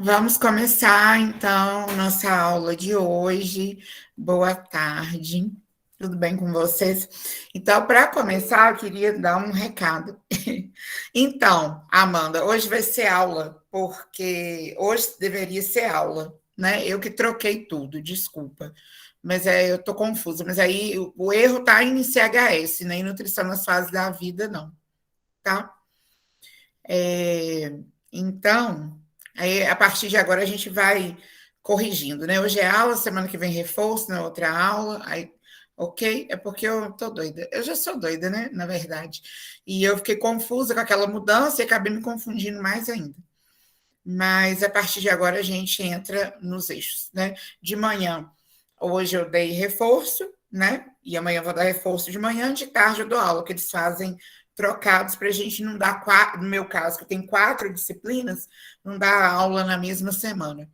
Vamos começar então nossa aula de hoje. Boa tarde, tudo bem com vocês? Então, para começar, eu queria dar um recado. Então, Amanda, hoje vai ser aula, porque hoje deveria ser aula, né? Eu que troquei tudo, desculpa. Mas eu estou confusa. Mas aí o erro está em CHS, nem nutrição nas fases da vida, não, tá? É, então, aí, a partir de agora a gente vai corrigindo, né? Hoje é aula, semana que vem reforço, na outra aula, aí, ok? É porque eu tô doida. Eu já sou doida, né? Na verdade. E eu fiquei confusa com aquela mudança e acabei me confundindo mais ainda. Mas a partir de agora a gente entra nos eixos, né? De manhã, hoje eu dei reforço, né? E amanhã eu vou dar reforço de manhã, de tarde eu dou aula, que eles fazem trocados para a gente não dar quatro, no meu caso, que tem 4 disciplinas, não dar aula na mesma semana.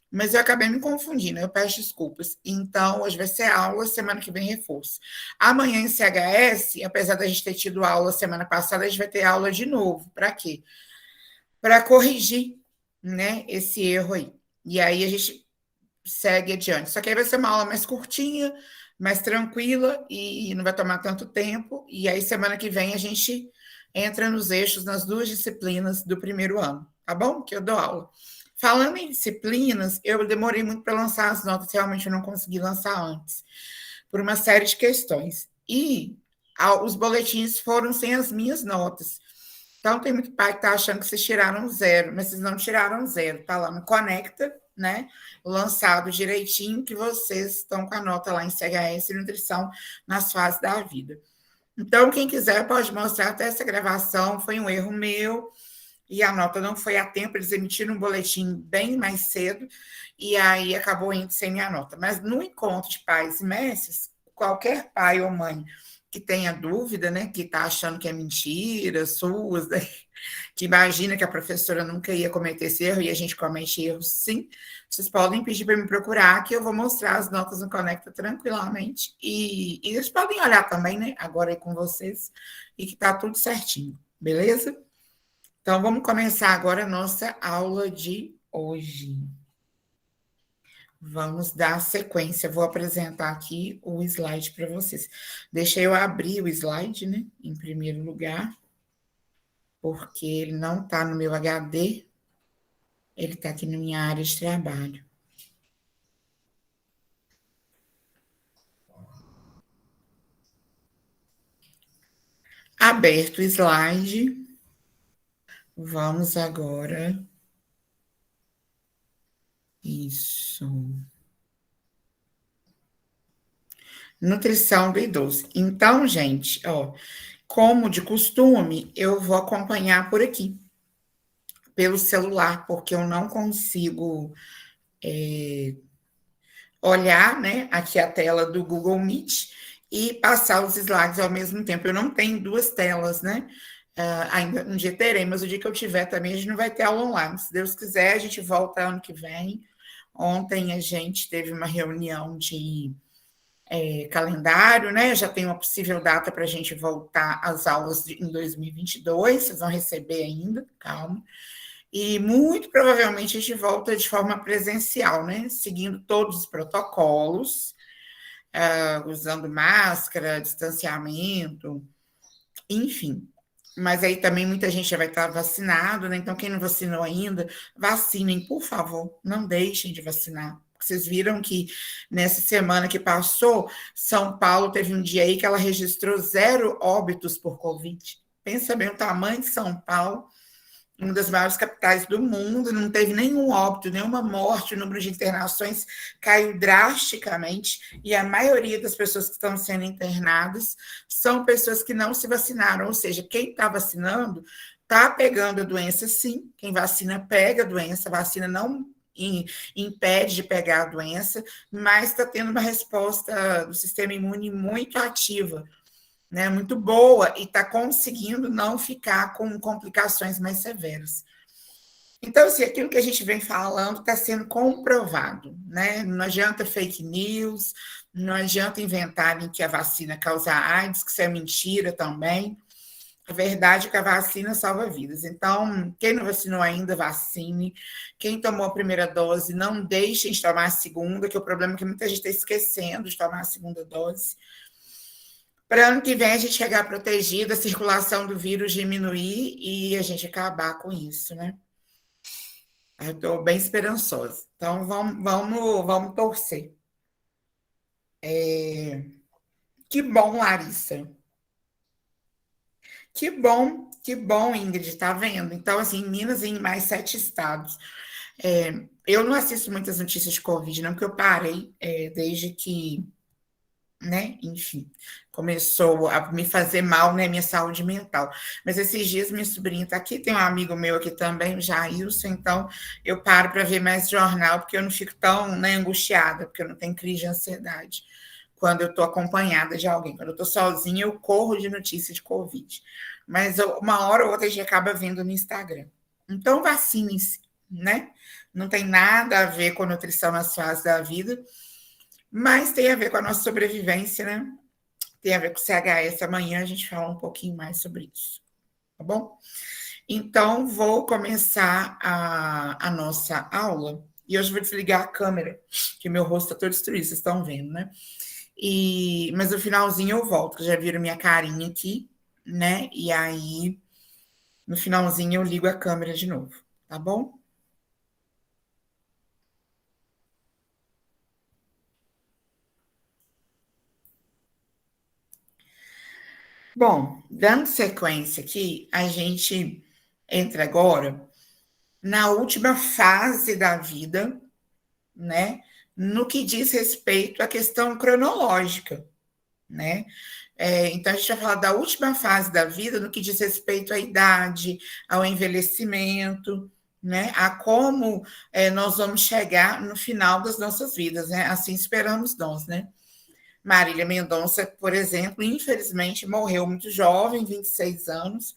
Mas eu acabei me confundindo, eu peço desculpas. Então, hoje vai ser aula, semana que vem reforço. Amanhã em CHS, apesar da gente ter tido aula semana passada, a gente vai ter aula de novo. Para quê? Para corrigir, né, esse erro aí. E aí a gente segue adiante. Só que aí vai ser uma aula mais curtinha, mais tranquila e não vai tomar tanto tempo. E aí semana que vem a gente entra nos eixos nas 2 disciplinas do primeiro ano, tá bom? Que eu dou aula. Falando em disciplinas, eu demorei muito para lançar as notas, realmente eu não consegui lançar antes, por uma série de questões. E os boletins foram sem as minhas notas. Então, tem muito pai que está achando que vocês tiraram zero, mas vocês não tiraram zero. Está lá no Conecta, né? Lançado direitinho, que vocês estão com a nota lá em CHS e Nutrição nas fases da vida. Então, quem quiser pode mostrar até essa gravação. Foi um erro meu e a nota não foi a tempo. Eles emitiram um boletim bem mais cedo e aí acabou indo sem minha nota. Mas no encontro de pais e mestres, qualquer pai ou mãe que tenha dúvida, né, que está achando que é mentira, suas, né, que imagina que a professora nunca ia cometer esse erro, e a gente comete erros sim, vocês podem pedir para me procurar, que eu vou mostrar as notas no Conecta tranquilamente, e eles podem olhar também, né, agora aí com vocês, e que está tudo certinho, beleza? Então, vamos começar agora a nossa aula de hoje. Vamos dar sequência. Vou apresentar aqui o slide para vocês. Deixa eu abrir o slide, né? Em primeiro lugar, porque ele não está no meu HD, ele está aqui na minha área de trabalho. Aberto o slide, vamos agora. Isso. Nutrição do idoso. Então, gente, ó, como de costume, eu vou acompanhar por aqui, pelo celular, porque eu não consigo olhar, né, aqui a tela do Google Meet e passar os slides ao mesmo tempo. Eu não tenho 2 telas, né? Ainda um dia terei, mas o dia que eu tiver também, a gente não vai ter aula online. Se Deus quiser, a gente volta ano que vem. Ontem a gente teve uma reunião de calendário, né? Já tem uma possível data para a gente voltar às aulas em 2022. Vocês vão receber ainda, calma. E muito provavelmente a gente volta de forma presencial, né? Seguindo todos os protocolos, usando máscara, distanciamento, enfim. Mas aí também muita gente já vai estar vacinado, né? Então, quem não vacinou ainda, vacinem, por favor, não deixem de vacinar. Vocês viram que nessa semana que passou, São Paulo teve um dia aí que ela registrou 0 óbitos por Covid. Pensa bem o tamanho de São Paulo, uma das maiores capitais do mundo, não teve nenhum óbito, nenhuma morte, o número de internações caiu drasticamente, e a maioria das pessoas que estão sendo internadas são pessoas que não se vacinaram, ou seja, quem está vacinando está pegando a doença, sim, quem vacina pega a doença, a vacina não impede de pegar a doença, mas está tendo uma resposta do sistema imune muito ativa, né, muito boa, e está conseguindo não ficar com complicações mais severas. Então, assim, aquilo que a gente vem falando está sendo comprovado, né? Não adianta fake news, não adianta inventarem que a vacina causa AIDS, que isso é mentira também. A verdade é que a vacina salva vidas. Então, quem não vacinou ainda, vacine. Quem tomou a primeira dose, não deixem de tomar a segunda, que o problema é que muita gente está esquecendo de tomar a segunda dose. Para ano que vem a gente chegar protegido, a circulação do vírus diminuir e a gente acabar com isso, né? Eu estou bem esperançosa. Então, vamos torcer. Que bom, Larissa. Que bom, Ingrid, tá vendo? Então, assim, em Minas e em mais 7 estados. Eu não assisto muitas notícias de Covid, não, porque eu parei desde que, né, enfim, começou a me fazer mal, né, minha saúde mental. Mas esses dias minha sobrinha está aqui, tem um amigo meu aqui também, o Jailson, então eu paro para ver mais jornal, porque eu não fico tão, né, angustiada, porque eu não tenho crise de ansiedade quando eu estou acompanhada de alguém. Quando eu estou sozinha, eu corro de notícia de Covid. Mas uma hora ou outra a gente acaba vendo no Instagram. Então, vacinem-se, né? Não tem nada a ver com nutrição nas fases da vida, mas tem a ver com a nossa sobrevivência, né? Tem a ver com o CHS. Amanhã a gente fala um pouquinho mais sobre isso, tá bom? Então, vou começar a nossa aula. E hoje vou desligar a câmera, que meu rosto está todo destruído, vocês estão vendo, né? Mas no finalzinho eu volto, já viram minha carinha aqui, né? E aí, no finalzinho eu ligo a câmera de novo, tá bom? Bom, dando sequência aqui, a gente entra agora na última fase da vida, né? No que diz respeito à questão cronológica, né? Então, a gente vai falar da última fase da vida no que diz respeito à idade, ao envelhecimento, né? A como nós vamos chegar no final das nossas vidas, né? Assim esperamos nós, né? Marília Mendonça, por exemplo, infelizmente morreu muito jovem, 26 anos,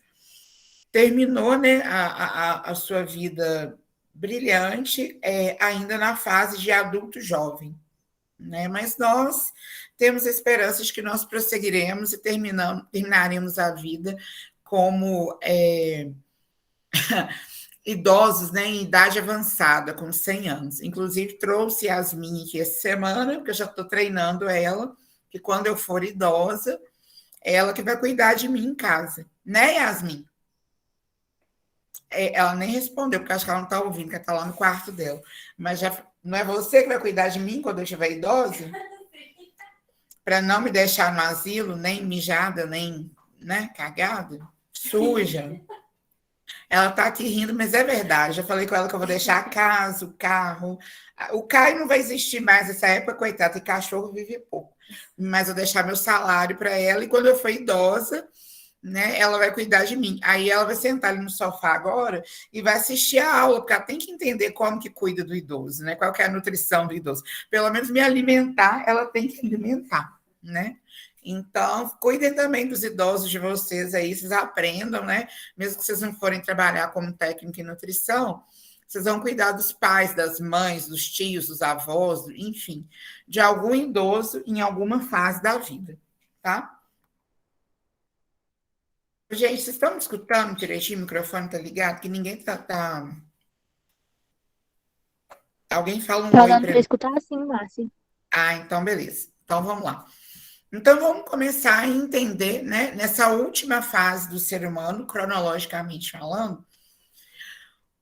terminou, né, a sua vida brilhante ainda na fase de adulto jovem, né? Mas nós temos esperanças de que nós prosseguiremos e terminaremos a vida como idosos, né, em idade avançada, com 100 anos. Inclusive, trouxe Yasmin aqui essa semana, porque eu já estou treinando ela, que quando eu for idosa, é ela que vai cuidar de mim em casa. Né, Yasmin? Ela nem respondeu, porque acho que ela não está ouvindo, que ela está lá no quarto dela. Mas já não é você que vai cuidar de mim quando eu estiver idosa? Para não me deixar no asilo, nem mijada, nem, né, cagada, suja. Ela está aqui rindo, mas é verdade. Já falei com ela que eu vou deixar a casa, o carro. O Caio não vai existir mais nessa época, coitado, e cachorro vive pouco. Mas eu vou deixar meu salário para ela, e quando eu for idosa, né, ela vai cuidar de mim. Aí ela vai sentar ali no sofá agora e vai assistir a aula, porque ela tem que entender como que cuida do idoso, né? Qual que é a nutrição do idoso. Pelo menos me alimentar, ela tem que alimentar, né? Então, cuidem também dos idosos de vocês aí, vocês aprendam, né? Mesmo que vocês não forem trabalhar como técnico em nutrição, vocês vão cuidar dos pais, das mães, dos tios, dos avós, enfim, de algum idoso em alguma fase da vida, tá? Gente, vocês estão me escutando direitinho? O microfone tá ligado? Que ninguém tá. Alguém fala um Tá oi dando para pra mim. escutar assim, Márcia? Ah, então beleza. Então vamos lá. Então vamos começar a entender, né, nessa última fase do ser humano, cronologicamente falando,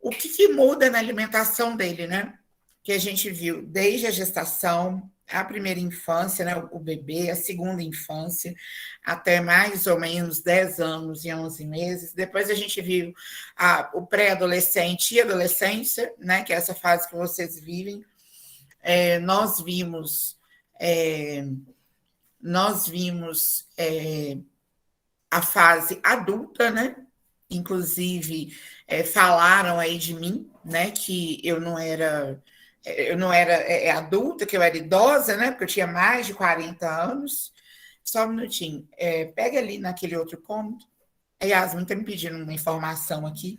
o que muda na alimentação dele, né? Que a gente viu desde a gestação, a primeira infância, né, o bebê, a segunda infância, até mais ou menos 10 anos e 11 meses. Depois a gente viu o pré-adolescente e adolescência, né, que é essa fase que vocês vivem. Nós vimos, é, a fase adulta, né? Inclusive, falaram aí de mim, né? Que eu não era adulta, que eu era idosa, né? Porque eu tinha mais de 40 anos. Só um minutinho. Pega ali naquele outro cômodo. A Yasmin está me pedindo uma informação aqui.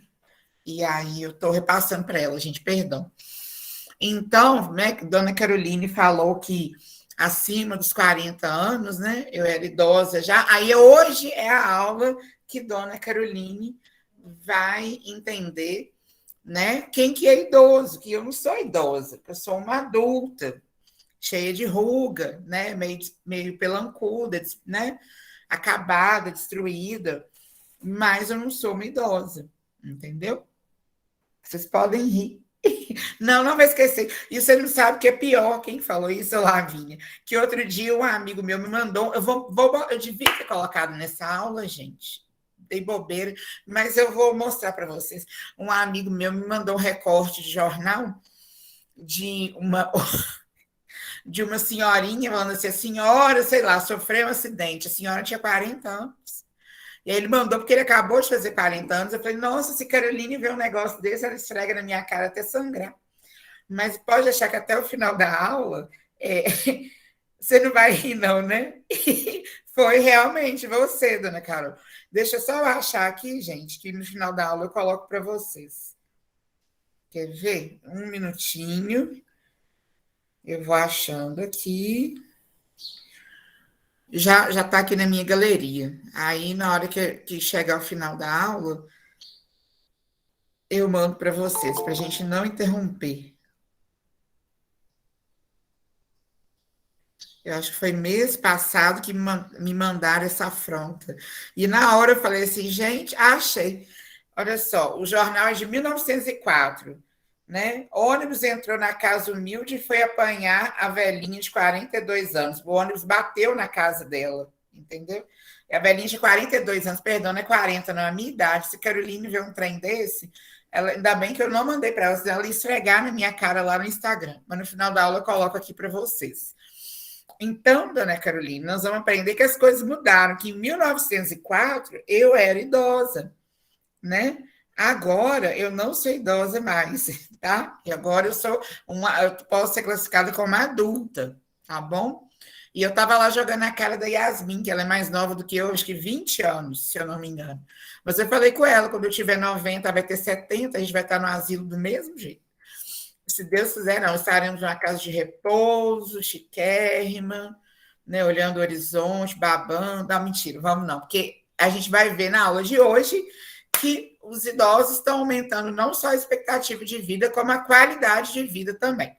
E aí eu estou repassando para ela, gente, perdão. Então, né, Dona Caroline falou que acima dos 40 anos, né, eu era idosa já. Aí hoje é a aula que Dona Caroline vai entender, né, quem que é idoso, que eu não sou idosa, que eu sou uma adulta, cheia de ruga, né, meio pelancuda, né, acabada, destruída, mas eu não sou uma idosa, entendeu? Vocês podem rir. Não, não vai esquecer. E você não sabe o que é pior. Quem falou isso, Lavinha? Que outro dia um amigo meu me mandou. Eu devia ter colocado nessa aula, gente. Dei bobeira, mas eu vou mostrar para vocês. Um amigo meu me mandou um recorte de jornal de uma senhorinha falando assim: a senhora, sei lá, sofreu um acidente. A senhora tinha 40 anos. E aí ele mandou, porque ele acabou de fazer 40 anos. Eu falei: nossa, se Caroline vê um negócio desse, ela esfrega na minha cara até sangrar. Mas pode achar que até o final da aula você não vai rir, não, né? Foi realmente você, dona Carol. Deixa eu só achar aqui, gente, que no final da aula eu coloco para vocês. Quer ver? Um minutinho. Eu vou achando aqui. Já está aqui na minha galeria. Aí, na hora que chegar ao final da aula, eu mando para vocês, para a gente não interromper. Eu acho que foi mês passado que me mandaram essa afronta. E na hora eu falei assim, gente, achei. Olha só, o jornal é de 1904, né? Ônibus entrou na casa humilde e foi apanhar a velhinha de 42 anos. O ônibus bateu na casa dela, entendeu? E a velhinha de 42 anos, perdão, não é 40, não é a minha idade. Se Caroline vê um trem desse, ainda bem que eu não mandei para ela, senão ela ia esfregar na minha cara lá no Instagram. Mas no final da aula eu coloco aqui para vocês. Então, dona Carolina, nós vamos aprender que as coisas mudaram, que em 1904 eu era idosa, né? Agora eu não sou idosa mais, tá? E agora eu posso ser classificada como adulta, tá bom? E eu estava lá jogando a cara da Yasmin, que ela é mais nova do que eu, acho que 20 anos, se eu não me engano. Mas eu falei com ela, quando eu tiver 90, vai ter 70, a gente vai estar no asilo do mesmo jeito. Se Deus quiser, não, estaremos numa casa de repouso, chiquérrima, né, olhando o horizonte, babando. Não, mentira, vamos não, porque a gente vai ver na aula de hoje que os idosos estão aumentando não só a expectativa de vida, como a qualidade de vida também.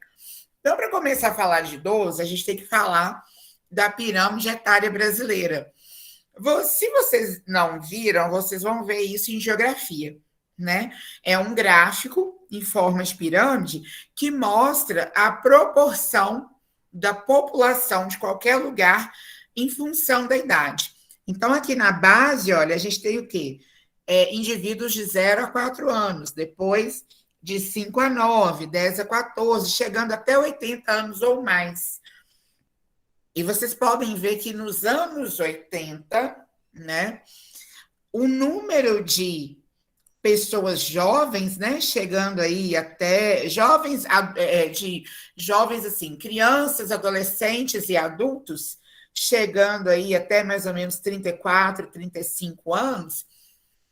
Então, para começar a falar de idoso, a gente tem que falar da pirâmide etária brasileira. Se vocês não viram, vocês vão ver isso em geografia, né? É um gráfico em forma de pirâmide que mostra a proporção da população de qualquer lugar em função da idade. Então, aqui na base, olha, a gente tem o quê? Indivíduos de 0 a 4 anos, depois de 5 a 9, 10 a 14, chegando até 80 anos ou mais. E vocês podem ver que nos anos 80, né, o número de pessoas jovens, né, chegando aí até de jovens assim, crianças, adolescentes e adultos, chegando aí até mais ou menos 34, 35 anos,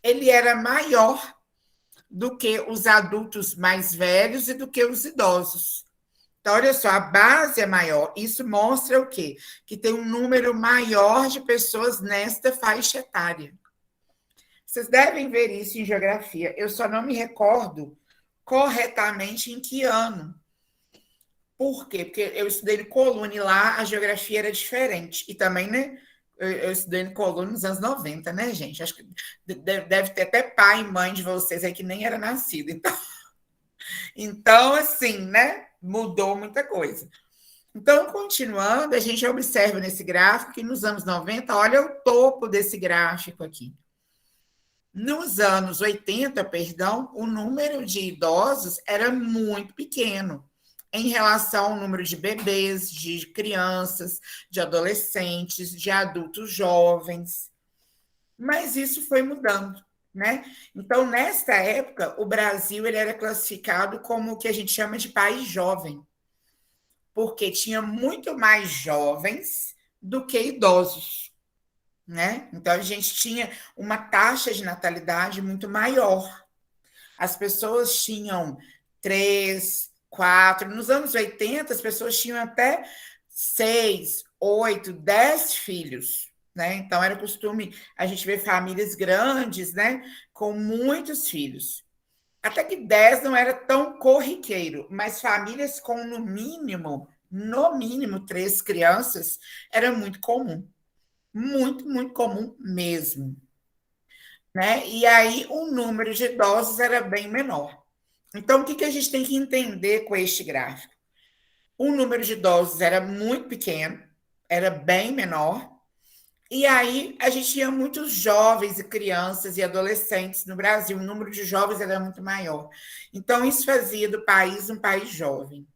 ele era maior do que os adultos mais velhos e do que os idosos. Então, olha só, a base é maior. Isso mostra o quê? Que tem um número maior de pessoas nesta faixa etária. Vocês devem ver isso em geografia. Eu só não me recordo corretamente em que ano. Por quê? Porque eu estudei no Colune e lá a geografia era diferente. E também, né? Eu estudei no Colune nos anos 90, né, gente? Acho que deve ter até pai e mãe de vocês aí que nem era nascido. Então assim, né? Mudou muita coisa. Então, continuando, a gente observa nesse gráfico que nos anos 90, olha o topo desse gráfico aqui. Nos anos 80, perdão, o número de idosos era muito pequeno em relação ao número de bebês, de crianças, de adolescentes, de adultos jovens. Mas isso foi mudando, né? Então, nesta época, o Brasil ele era classificado como o que a gente chama de país jovem, porque tinha muito mais jovens do que idosos, né? Então a gente tinha uma taxa de natalidade muito maior. As pessoas tinham 3, 4. Nos anos 80, as pessoas tinham até 6, 8, 10 filhos. né? Então, era costume a gente ver famílias grandes, né? Com muitos filhos. Até que 10 não era tão corriqueiro, mas famílias com, no mínimo, 3 crianças era muito comum. Muito, muito comum mesmo, né? E aí o número de idosos era bem menor. Então, o que a gente tem que entender com este gráfico? O número de idosos era muito pequeno, era bem menor, e aí a gente tinha muitos jovens e crianças e adolescentes no Brasil, o número de jovens era muito maior. Então, isso fazia do país um país jovem.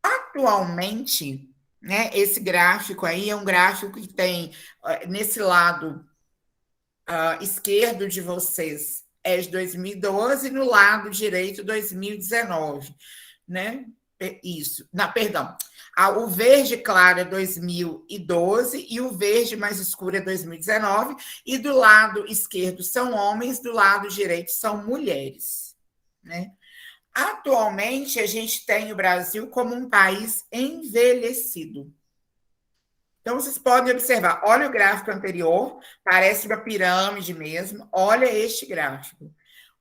Atualmente, né, esse gráfico aí é um gráfico que tem nesse lado esquerdo de vocês é de 2012 e no lado direito 2019, né? Isso. Não, perdão. O verde claro é 2012 e o verde mais escuro é 2019, e do lado esquerdo são homens, do lado direito são mulheres, né? Atualmente, a gente tem o Brasil como um país envelhecido. Então, vocês podem observar, olha o gráfico anterior, parece uma pirâmide mesmo, olha este gráfico.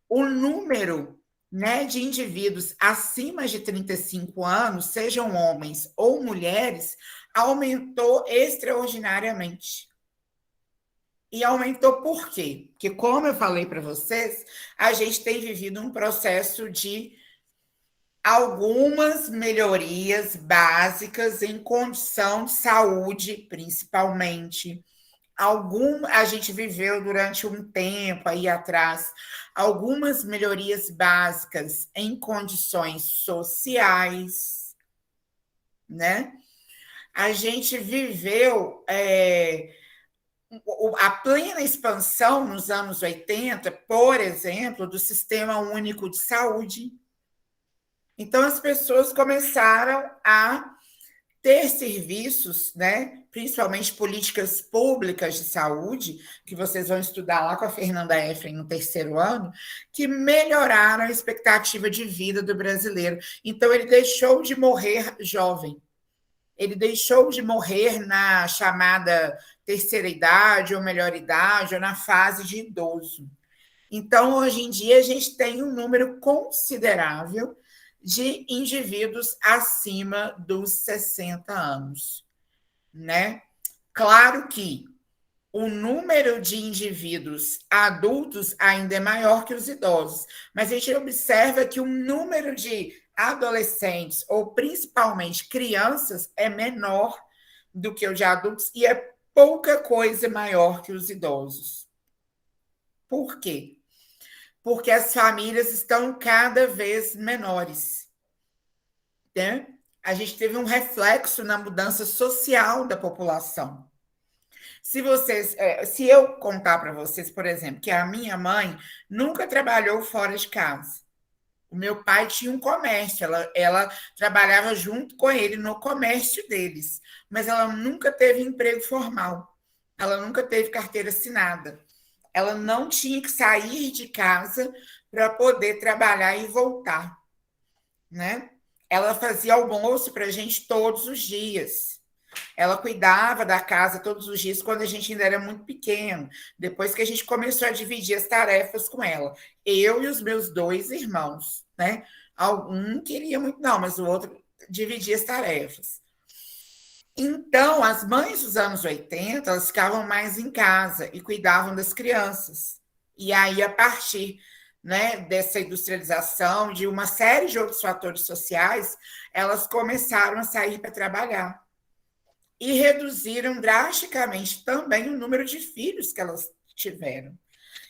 O número, né, de indivíduos acima de 35 anos, sejam homens ou mulheres, aumentou extraordinariamente. E aumentou por quê? Porque, como eu falei para vocês, a gente tem vivido um processo de algumas melhorias básicas em condição de saúde, principalmente. A gente viveu durante um tempo aí atrás algumas melhorias básicas em condições sociais, né? A gente viveu a plena expansão nos anos 80, por exemplo, do Sistema Único de Saúde. Então, as pessoas começaram a ter serviços, né, principalmente políticas públicas de saúde, que vocês vão estudar lá com a Fernanda Efren no terceiro ano, que melhoraram a expectativa de vida do brasileiro. Então, ele deixou de morrer jovem, ele deixou de morrer na chamada terceira idade, ou melhor idade, ou na fase de idoso. Então, hoje em dia, a gente tem um número considerável de indivíduos acima dos 60 anos, né? Claro que o número de indivíduos adultos ainda é maior que os idosos, mas a gente observa que o número de adolescentes, ou principalmente crianças, é menor do que o de adultos e é pouca coisa maior que os idosos. Por quê? Porque as famílias estão cada vez menores, né? A gente teve um reflexo na mudança social da população. Se eu contar para vocês, por exemplo, que a minha mãe nunca trabalhou fora de casa. O meu pai tinha um comércio, ela trabalhava junto com ele no comércio deles, mas ela nunca teve emprego formal, ela nunca teve carteira assinada, ela não tinha que sair de casa para poder trabalhar e voltar, né? Ela fazia almoço para a gente todos os dias. Ela cuidava da casa todos os dias quando a gente ainda era muito pequeno. Depois que a gente começou a dividir as tarefas com ela, eu e os meus 2 irmãos, né? Um queria muito, não, mas o outro dividia as tarefas. Então, as mães dos anos 80, elas ficavam mais em casa e cuidavam das crianças. E aí, a partir, né, dessa industrialização, de uma série de outros fatores sociais, elas começaram a sair para trabalhar. E reduziram drasticamente também o número de filhos que elas tiveram.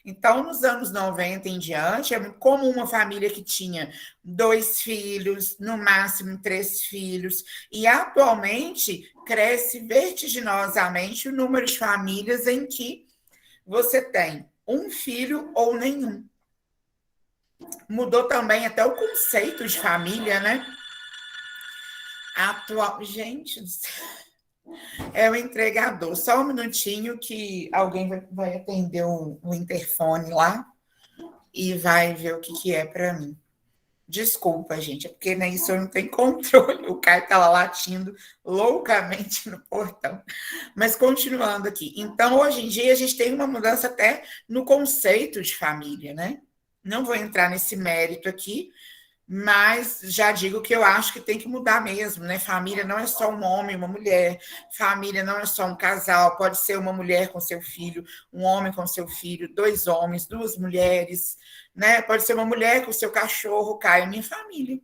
Então, nos anos 90 em diante, é muito comum uma família que tinha 2 filhos, no máximo 3 filhos, e atualmente cresce vertiginosamente o número de famílias em que você tem um filho ou nenhum. Mudou também até o conceito de família, né? Gente do céu. É o entregador. Só um minutinho que alguém vai atender o interfone lá e vai ver o que é para mim. Desculpa, gente, é porque nem isso eu não tenho controle. O Caio está lá latindo loucamente no portão. Mas continuando aqui. Então, hoje em dia, a gente tem uma mudança até no conceito de família, né? Não vou entrar nesse mérito aqui, mas já digo que eu acho que tem que mudar mesmo, né? Família não é só um homem e uma mulher, família não é só um casal, pode ser uma mulher com seu filho, um homem com seu filho, dois homens, duas mulheres, né? Pode ser uma mulher com seu cachorro, cai minha família,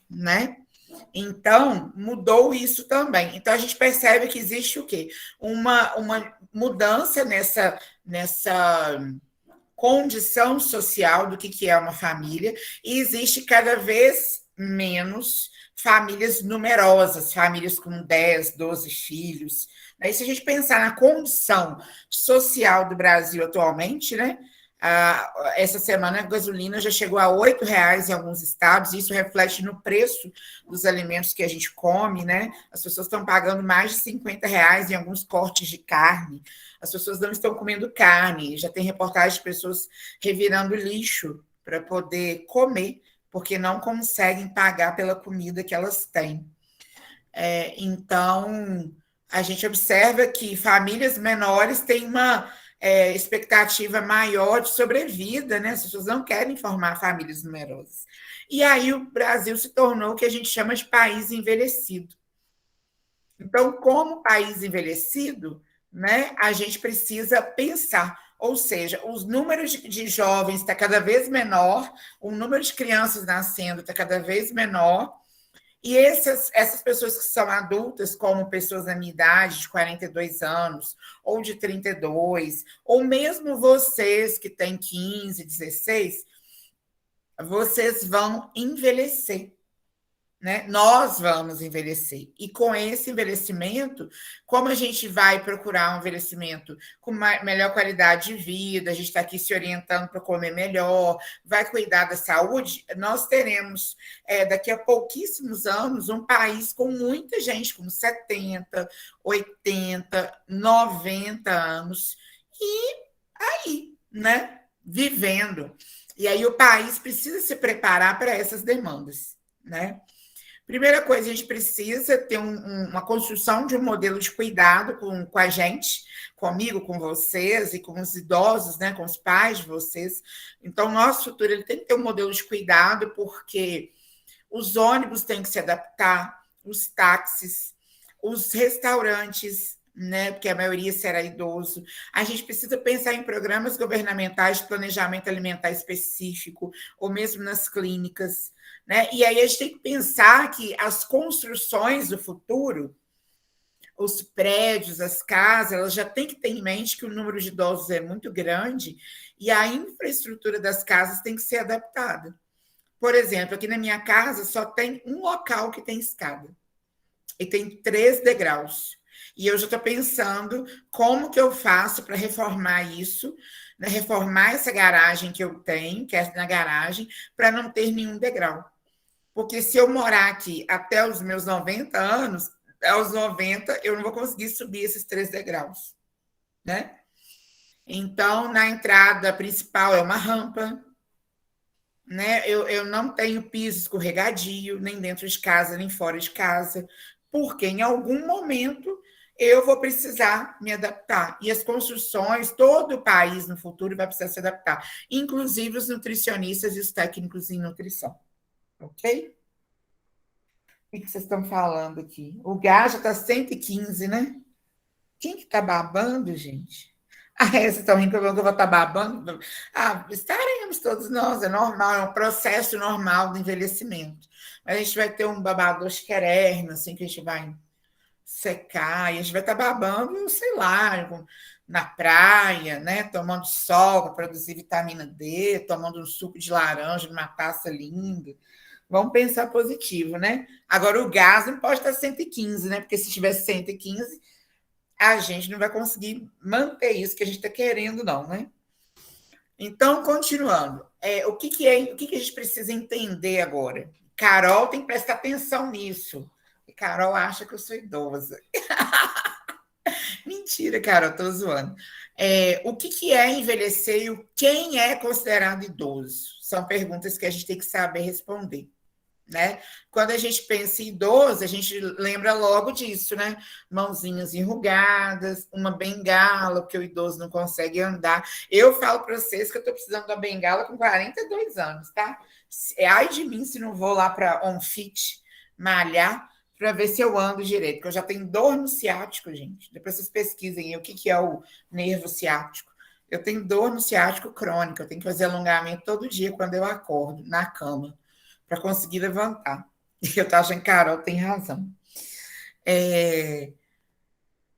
né? Então, mudou isso também. Então, a gente percebe que existe o quê? Uma mudança nessa condição social do que é uma família, e existe cada vez menos famílias numerosas, famílias com 10, 12 filhos. E se a gente pensar na condição social do Brasil atualmente, né? Essa semana a gasolina já chegou a R$ 8 em alguns estados, e isso reflete no preço dos alimentos que a gente come, né? As pessoas estão pagando mais de R$ 50 em alguns cortes de carne. As pessoas não estão comendo carne. Já tem reportagem de pessoas revirando lixo para poder comer, porque não conseguem pagar pela comida que elas têm. Então, a gente observa que famílias menores têm uma expectativa maior de sobrevida, né? As pessoas não querem formar famílias numerosas. E aí o Brasil se tornou o que a gente chama de país envelhecido. Então, como país envelhecido, né, a gente precisa pensar, ou seja, os números de jovens está cada vez menor, o número de crianças nascendo está cada vez menor, e essas pessoas que são adultas, como pessoas da minha idade, de 42 anos, ou de 32, ou mesmo vocês que têm 15, 16, vocês vão envelhecer. Né? Nós vamos envelhecer. E com esse envelhecimento, como a gente vai procurar um envelhecimento com melhor qualidade de vida, a gente está aqui se orientando para comer melhor, vai cuidar da saúde, nós teremos, daqui a pouquíssimos anos, um país com muita gente, com 70, 80, 90 anos, e aí, né? Vivendo. E aí o país precisa se preparar para essas demandas, né? Primeira coisa, a gente precisa ter uma construção de um modelo de cuidado com a gente, comigo, com vocês e com os idosos, né, com os pais de vocês. Então, o nosso futuro ele tem que ter um modelo de cuidado, porque os ônibus têm que se adaptar, os táxis, os restaurantes, né, porque a maioria será idoso. A gente precisa pensar em programas governamentais de planejamento alimentar específico, ou mesmo nas clínicas. Né? E aí a gente tem que pensar que as construções do futuro, os prédios, as casas, elas já têm que ter em mente que o número de idosos é muito grande e a infraestrutura das casas tem que ser adaptada. Por exemplo, aqui na minha casa só tem um local que tem escada e tem 3 degraus. E eu já estou pensando como que eu faço para reformar isso, né? Reformar essa garagem que eu tenho, que é na garagem, para não ter nenhum degrau. Porque se eu morar aqui até os meus 90 anos, aos 90 eu não vou conseguir subir esses 3 degraus, né? Então, na entrada principal é uma rampa, né? Eu não tenho piso escorregadio, nem dentro de casa, nem fora de casa, porque em algum momento eu vou precisar me adaptar. E as construções, todo o país no futuro vai precisar se adaptar, inclusive os nutricionistas e os técnicos em nutrição, ok? O que vocês estão falando aqui? O gás já está 115, né? Quem que está babando, gente? Ah, vocês estão rindo que eu vou estar babando? Ah, estaremos todos nós, é normal, é um processo normal do envelhecimento. Mas a gente vai ter um babador esquerérrimo, assim, que a gente vai secar, e a gente vai estar babando, sei lá, na praia, né? Tomando sol para produzir vitamina D, tomando um suco de laranja numa taça linda. Vamos pensar positivo, né? Agora, o gás não pode estar 115, né? Porque se tiver 115, a gente não vai conseguir manter isso que a gente está querendo, não, né? Então, continuando, o que a gente precisa entender agora? Carol tem que prestar atenção nisso. Carol acha que eu sou idosa. Mentira, Carol, estou zoando. O que é envelhecer e quem é considerado idoso? São perguntas que a gente tem que saber responder. Né? Quando a gente pensa em idoso, a gente lembra logo disso, né? Mãozinhas enrugadas, uma bengala, porque o idoso não consegue andar. Eu falo para vocês que eu estou precisando da bengala com 42 anos, tá? Ai de mim se não vou lá para OnFit malhar para ver se eu ando direito, porque eu já tenho dor no ciático, gente. Depois vocês pesquisem aí o que é o nervo ciático. Eu tenho dor no ciático crônica, eu tenho que fazer alongamento todo dia quando eu acordo, na cama para conseguir levantar. E eu estava achando, Carol tem razão.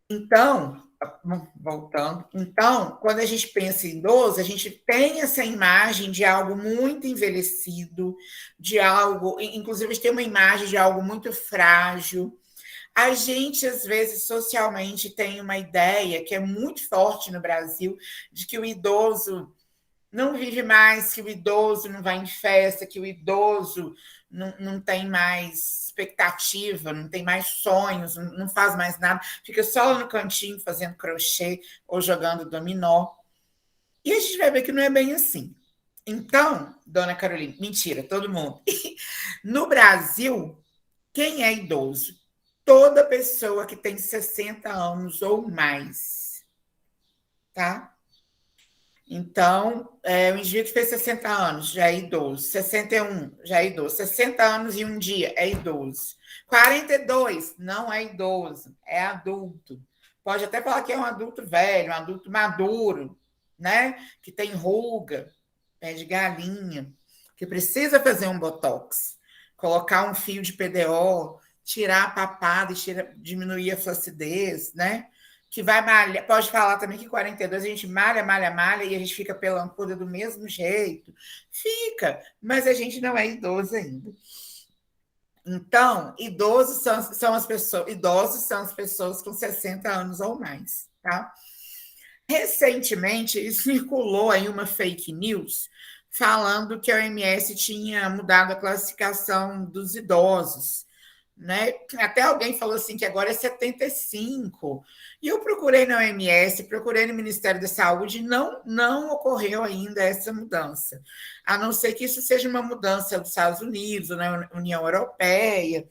Então, voltando. Então, quando a gente pensa em idoso, a gente tem essa imagem de algo muito envelhecido, de algo, inclusive a gente tem uma imagem de algo muito frágil. A gente, às vezes, socialmente, tem uma ideia que é muito forte no Brasil, de que o idoso não vive mais, que o idoso não vai em festa, que o idoso não tem mais expectativa, não tem mais sonhos, não faz mais nada, fica só lá no cantinho fazendo crochê ou jogando dominó. E a gente vai ver que não é bem assim. Então, dona Carolina, mentira, todo mundo. No Brasil, quem é idoso? Toda pessoa que tem 60 anos ou mais, tá? Então, o indivíduo que fez 60 anos já é idoso, 61 já é idoso, 60 anos e um dia é idoso, 42 não é idoso, é adulto. Pode até falar que é um adulto velho, um adulto maduro, né? Que tem ruga, pé de galinha, que precisa fazer um botox, colocar um fio de PDO, tirar a papada e diminuir a flacidez, né? Que vai malhar, pode falar também que 42 a gente malha, malha, malha e a gente fica pelancuda do mesmo jeito. Fica, mas a gente não é idoso ainda. Então, idosos são as pessoas com 60 anos ou mais, tá? Recentemente circulou aí uma fake news falando que a OMS tinha mudado a classificação dos idosos, né? Até alguém falou assim que agora é 75. E eu procurei na OMS, procurei no Ministério da Saúde, não ocorreu ainda essa mudança. A não ser que isso seja uma mudança dos Estados Unidos, na União Europeia,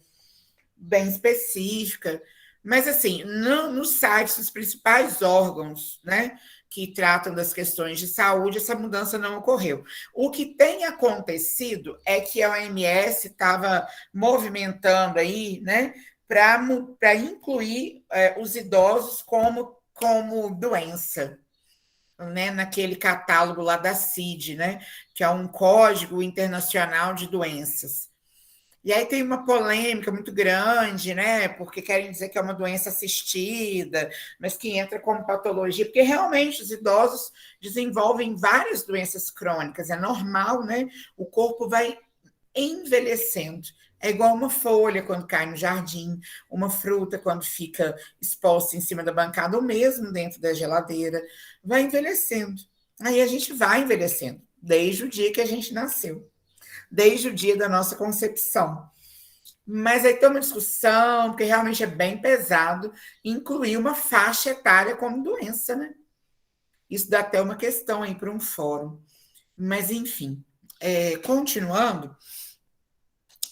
bem específica. Mas, assim, nos sites dos principais órgãos, né, que tratam das questões de saúde, essa mudança não ocorreu. O que tem acontecido é que a OMS estava movimentando aí, né, para incluir os idosos como doença, né, naquele catálogo lá da CID, né, que é um código internacional de doenças. E aí tem uma polêmica muito grande, né? Porque querem dizer que é uma doença assistida, mas que entra como patologia, porque realmente os idosos desenvolvem várias doenças crônicas, é normal, né? O corpo vai envelhecendo. É igual uma folha quando cai no jardim, uma fruta quando fica exposta em cima da bancada, ou mesmo dentro da geladeira, vai envelhecendo. Aí a gente vai envelhecendo, desde o dia que a gente nasceu, desde o dia da nossa concepção. Mas aí tem uma discussão, porque realmente é bem pesado, incluir uma faixa etária como doença, né? Isso dá até uma questão aí para um fórum. Mas, enfim, continuando,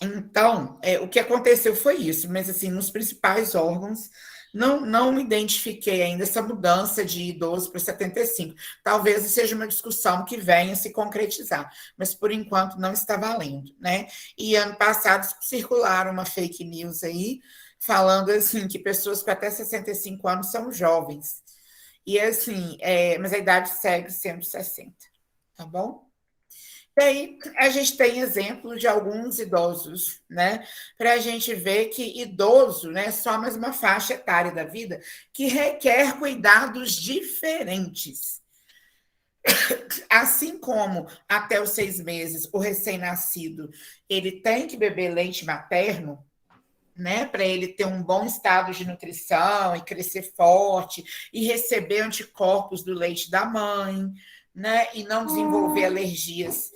então, o que aconteceu foi isso, mas assim, nos principais órgãos, não identifiquei ainda essa mudança de idoso para 75. Talvez seja uma discussão que venha se concretizar, mas por enquanto não está valendo, né? E ano passado circularam uma fake news aí, falando assim, que pessoas com até 65 anos são jovens. E assim, mas a idade segue sendo 60, tá bom? E aí a gente tem exemplos de alguns idosos, né? Para a gente ver que idoso, né, é só mais uma faixa etária da vida que requer cuidados diferentes. Assim como até os 6 meses o recém-nascido ele tem que beber leite materno, né, para ele ter um bom estado de nutrição e crescer forte e receber anticorpos do leite da mãe, né, e não desenvolver alergias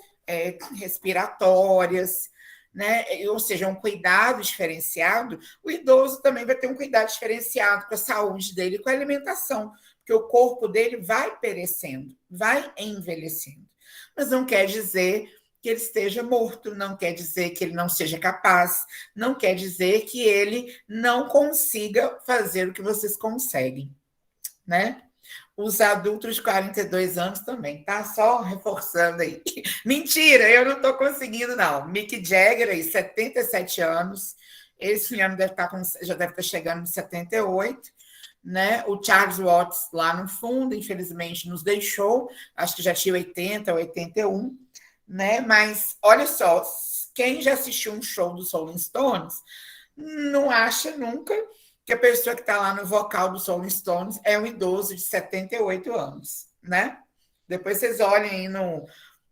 respiratórias, né, ou seja, um cuidado diferenciado. O idoso também vai ter um cuidado diferenciado com a saúde dele, com a alimentação, porque o corpo dele vai perecendo, vai envelhecendo. Mas não quer dizer que ele esteja morto, não quer dizer que ele não seja capaz, não quer dizer que ele não consiga fazer o que vocês conseguem, né? Os adultos de 42 anos também, tá? Só reforçando aí. Mentira, eu não estou conseguindo, não. Mick Jagger, aí, 77 anos. Esse ano deve estar já deve estar chegando em 78, né? O Charles Watts lá no fundo, infelizmente, nos deixou. Acho que já tinha 80, 81, né? Mas olha só, quem já assistiu um show dos Rolling Stones não acha nunca que a pessoa que está lá no vocal dos Rolling Stones é um idoso de 78 anos, né? Depois vocês olhem aí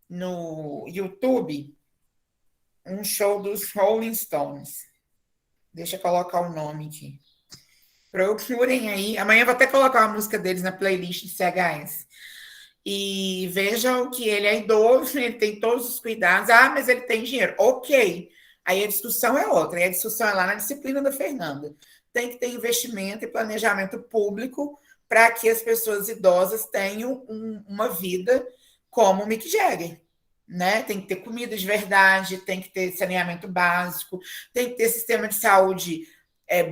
no YouTube um show dos Rolling Stones. Deixa eu colocar o nome aqui. Procurem aí. Amanhã eu vou até colocar uma música deles na playlist de CHS. E vejam que ele é idoso, ele tem todos os cuidados. Ah, mas ele tem dinheiro. Ok. Aí a discussão é outra. E a discussão é lá na disciplina da Fernanda. Tem que ter investimento e planejamento público para que as pessoas idosas tenham uma vida como o Mick Jagger. Né? Tem que ter comida de verdade, tem que ter saneamento básico, tem que ter sistema de saúde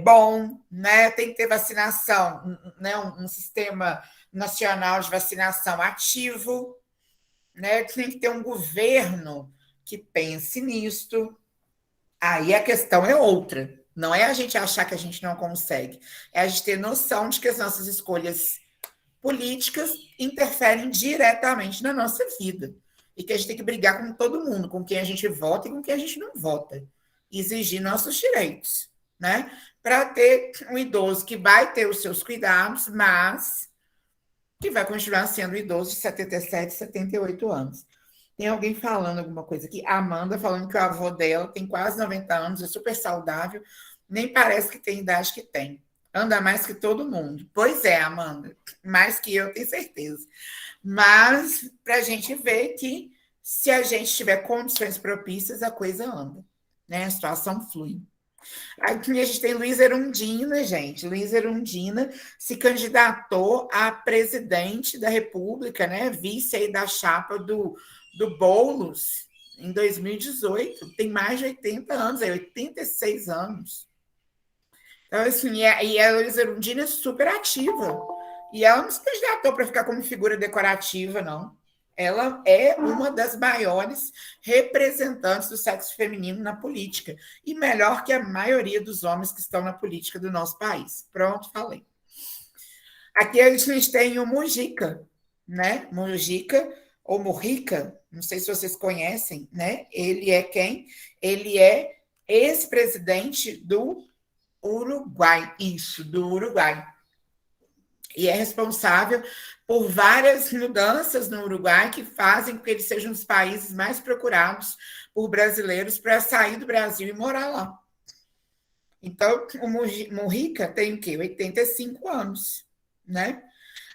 bom, né? Tem que ter vacinação, né? Um sistema nacional de vacinação ativo, né? Tem que ter um governo que pense nisto. Aí a questão é outra. Não é a gente achar que a gente não consegue, é a gente ter noção de que as nossas escolhas políticas interferem diretamente na nossa vida. E que a gente tem que brigar com todo mundo, com quem a gente vota e com quem a gente não vota. Exigir nossos direitos, né? Para ter um idoso que vai ter os seus cuidados, mas que vai continuar sendo um idoso de 77, 78 anos. Tem alguém falando alguma coisa aqui? A Amanda falando que o avô dela tem quase 90 anos, é super saudável, nem parece que tem a idade que tem. Anda mais que todo mundo. Pois é, Amanda, mais que eu, tenho certeza. Mas para a gente ver que se a gente tiver condições propícias, a coisa anda, né? A situação flui. Aqui a gente tem Luiz Erundina, gente. Luiz Erundina se candidatou a presidente da República, né? Vice aí da chapa do Boulos em 2018. Tem mais de 80 anos, 86 anos. Então, assim, e a Luiz Erundina é super ativa. E ela não se candidatou para ficar como figura decorativa, não. Ela é uma das maiores representantes do sexo feminino na política. E melhor que a maioria dos homens que estão na política do nosso país. Pronto, falei. Aqui a gente tem o Mujica, né? Mujica ou Murrica, não sei se vocês conhecem, né? Ele é quem? Ele é ex-presidente do Uruguai, isso, do Uruguai. E é responsável por várias mudanças no Uruguai que fazem com que ele seja um dos países mais procurados por brasileiros para sair do Brasil e morar lá. Então, o Mujica tem o quê? 85 anos, né?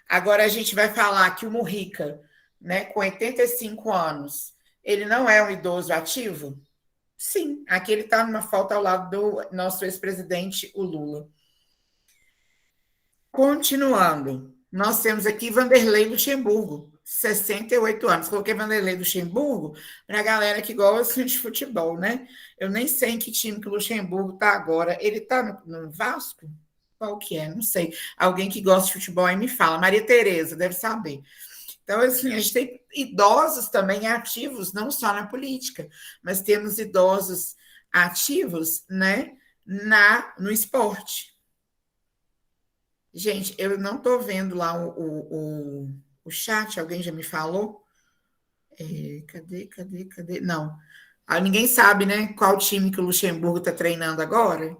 Agora a gente vai falar que o Mujica, né, com 85 anos, ele não é um idoso ativo? Sim, aqui ele está numa foto ao lado do nosso ex-presidente, o Lula. Continuando, nós temos aqui Vanderlei Luxemburgo, 68 anos. Coloquei Vanderlei Luxemburgo para a galera que gosta de futebol, né? Eu nem sei em que time que o Luxemburgo está agora. Ele está no Vasco? Qual que é? Não sei. Alguém que gosta de futebol aí me fala. Maria Tereza, deve saber. Então, assim, a gente tem idosos também ativos, não só na política, mas temos idosos ativos, né, no esporte. Gente, eu não estou vendo lá o chat, alguém já me falou? Cadê? Não. Ninguém sabe, né, qual time que o Luxemburgo está treinando agora?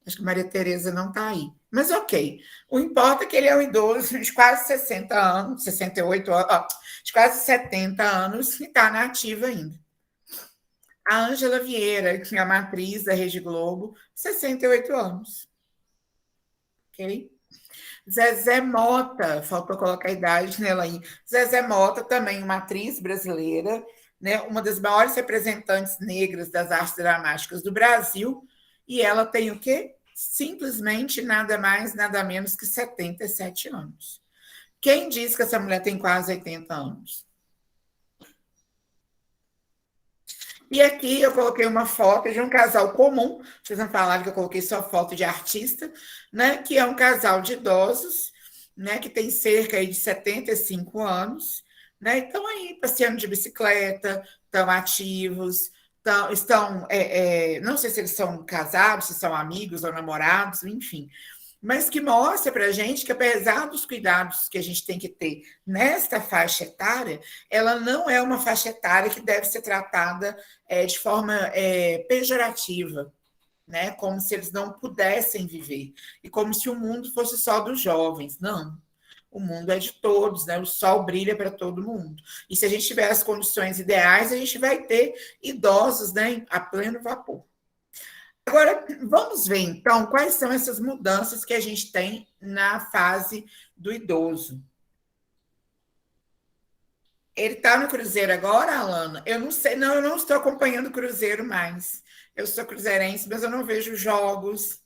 Acho que Maria Tereza não está aí. Mas ok. O importa é que ele é um idoso de quase 60 anos, 68 anos, de quase 70 anos, que está na ativa ainda. A Ângela Vieira, que é a matriz da Rede Globo, 68 anos. Ok? Zezé Mota, faltou colocar a idade nela aí. Zezé Mota, também uma atriz brasileira, né, uma das maiores representantes negras das artes dramáticas do Brasil, e ela tem o quê? Simplesmente nada mais, nada menos que 77 anos. Quem diz que essa mulher tem quase 80 anos? E aqui eu coloquei uma foto de um casal comum. Vocês não falaram que eu coloquei só foto de artista, né? Que é um casal de idosos, né? Que tem cerca aí de 75 anos, né? Estão aí passeando de bicicleta, estão ativos, não sei se eles são casados, se são amigos ou namorados, enfim, mas que mostra para a gente que, apesar dos cuidados que a gente tem que ter nesta faixa etária, ela não é uma faixa etária que deve ser tratada de forma pejorativa, né? Como se eles não pudessem viver, e como se o mundo fosse só dos jovens. Não. O mundo é de todos, né? O sol brilha para todo mundo. E se a gente tiver as condições ideais, a gente vai ter idosos, né, a pleno vapor. Agora, vamos ver então quais são essas mudanças que a gente tem na fase do idoso. Ele está no Cruzeiro agora, Alana? Eu não sei, não, eu não estou acompanhando o Cruzeiro mais. Eu sou cruzeirense, mas eu não vejo jogos,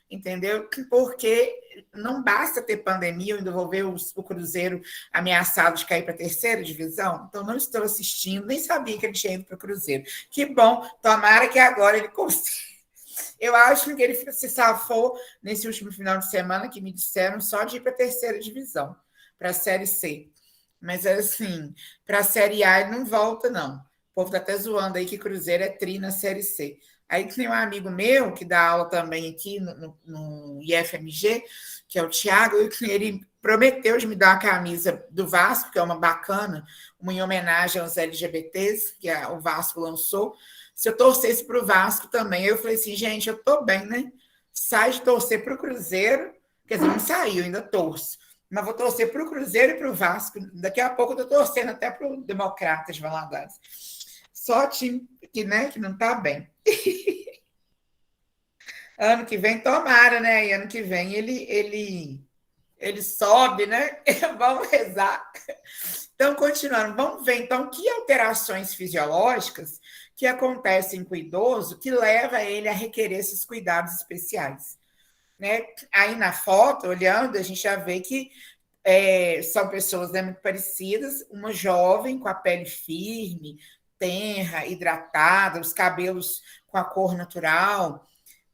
entendeu? Porque não basta ter pandemia, eu ainda vou ver o Cruzeiro ameaçado de cair para a terceira divisão. Então, não estou assistindo, nem sabia que ele tinha ido para o Cruzeiro. Que bom, tomara que agora ele consiga. Eu acho que ele se safou nesse último final de semana, que me disseram, só de ir para a terceira divisão, para a Série C. Mas, assim, para a Série A ele não volta, não. O povo está até zoando aí que Cruzeiro é tri na Série C. Aí tem um amigo meu que dá aula também aqui no IFMG, que é o Thiago, ele prometeu de me dar uma camisa do Vasco, que é uma bacana, uma em homenagem aos LGBTs, que o Vasco lançou. Se eu torcesse para o Vasco também, eu falei assim, gente, eu tô bem, né? Sai de torcer para o Cruzeiro, quer dizer, não saiu, ainda torço, mas vou torcer para o Cruzeiro e para o Vasco. Daqui a pouco eu estou torcendo até para o Democratas de Valadares. Só time que, né, que não está bem. Ano que vem, tomara, né? E ano que vem ele sobe, né? Vamos rezar. Então, continuando, vamos ver então que alterações fisiológicas que acontecem com o idoso que leva ele a requerer esses cuidados especiais, né? Aí na foto, olhando, a gente já vê que são pessoas, né, muito parecidas, uma jovem com a pele firme, tenra, hidratada, os cabelos com a cor natural,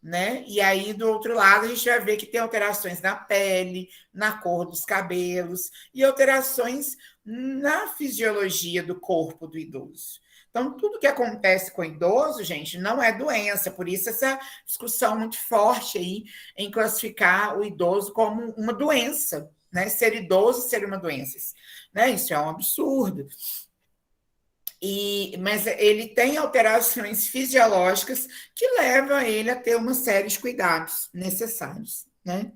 né? E aí, do outro lado, a gente vai ver que tem alterações na pele, na cor dos cabelos e alterações na fisiologia do corpo do idoso. Então, tudo que acontece com o idoso, gente, não é doença, por isso essa discussão muito forte aí em classificar o idoso como uma doença, né? Ser idoso ser uma doença, né? Isso é um absurdo. Mas ele tem alterações fisiológicas que levam ele a ter uma série de cuidados necessários, né?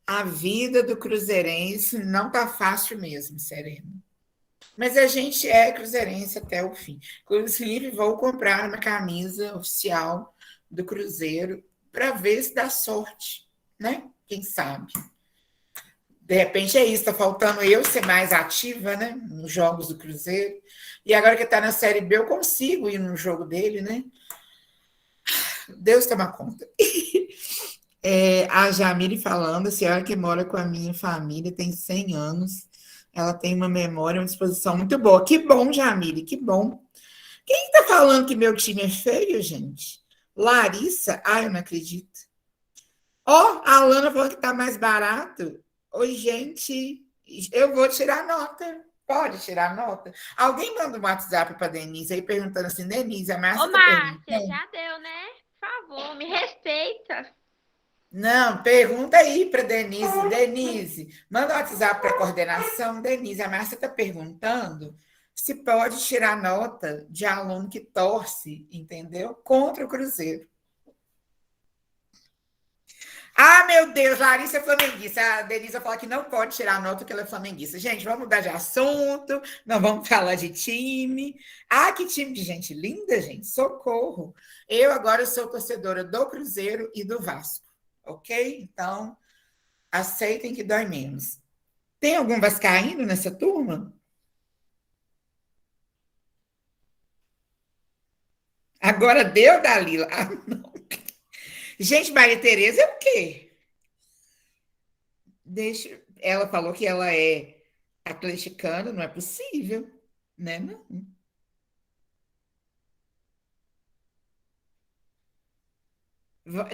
A vida do cruzeirense não tá fácil mesmo, Serena. Mas a gente é cruzeirense até o fim. Inclusive, vou comprar uma camisa oficial do Cruzeiro para ver se dá sorte, né? Quem sabe? De repente é isso, está faltando eu ser mais ativa, né? Nos jogos do Cruzeiro. E agora que está na Série B, eu consigo ir no jogo dele, né? Deus toma conta. A Jamile falando, a senhora que mora com a minha família tem 100 anos, ela tem uma memória, uma disposição muito boa. Que bom, Jamile, que bom. Quem está falando que meu time é feio, gente? Larissa? Ai, eu não acredito. Ó, a Alana falou que está mais barato. Oi, gente, eu vou tirar nota. Pode tirar nota? Alguém manda um WhatsApp para Denise aí perguntando assim, Denise, a Ô, Márcia está Márcia, perguntando? já deu, né? Por favor, me respeita. Não, pergunta aí para Denise. Denise, manda um WhatsApp para a coordenação. Denise, a Márcia está perguntando se pode tirar nota de aluno que torce, entendeu? Contra o Cruzeiro. Ah, meu Deus, Larissa é flamenguista. A Denise fala que não pode tirar nota porque ela é flamenguista. Gente, vamos mudar de assunto, não vamos falar de time. Ah, que time de gente linda, gente. Socorro. Eu agora sou torcedora do Cruzeiro e do Vasco, ok? Então, aceitem que dói menos. Tem algum vascaíno nessa turma? Agora deu, Dalila. Ah, não. Gente, Maria Tereza é o quê? Deixa. Ela falou que ela é. Atleticano, não é possível, né? Não.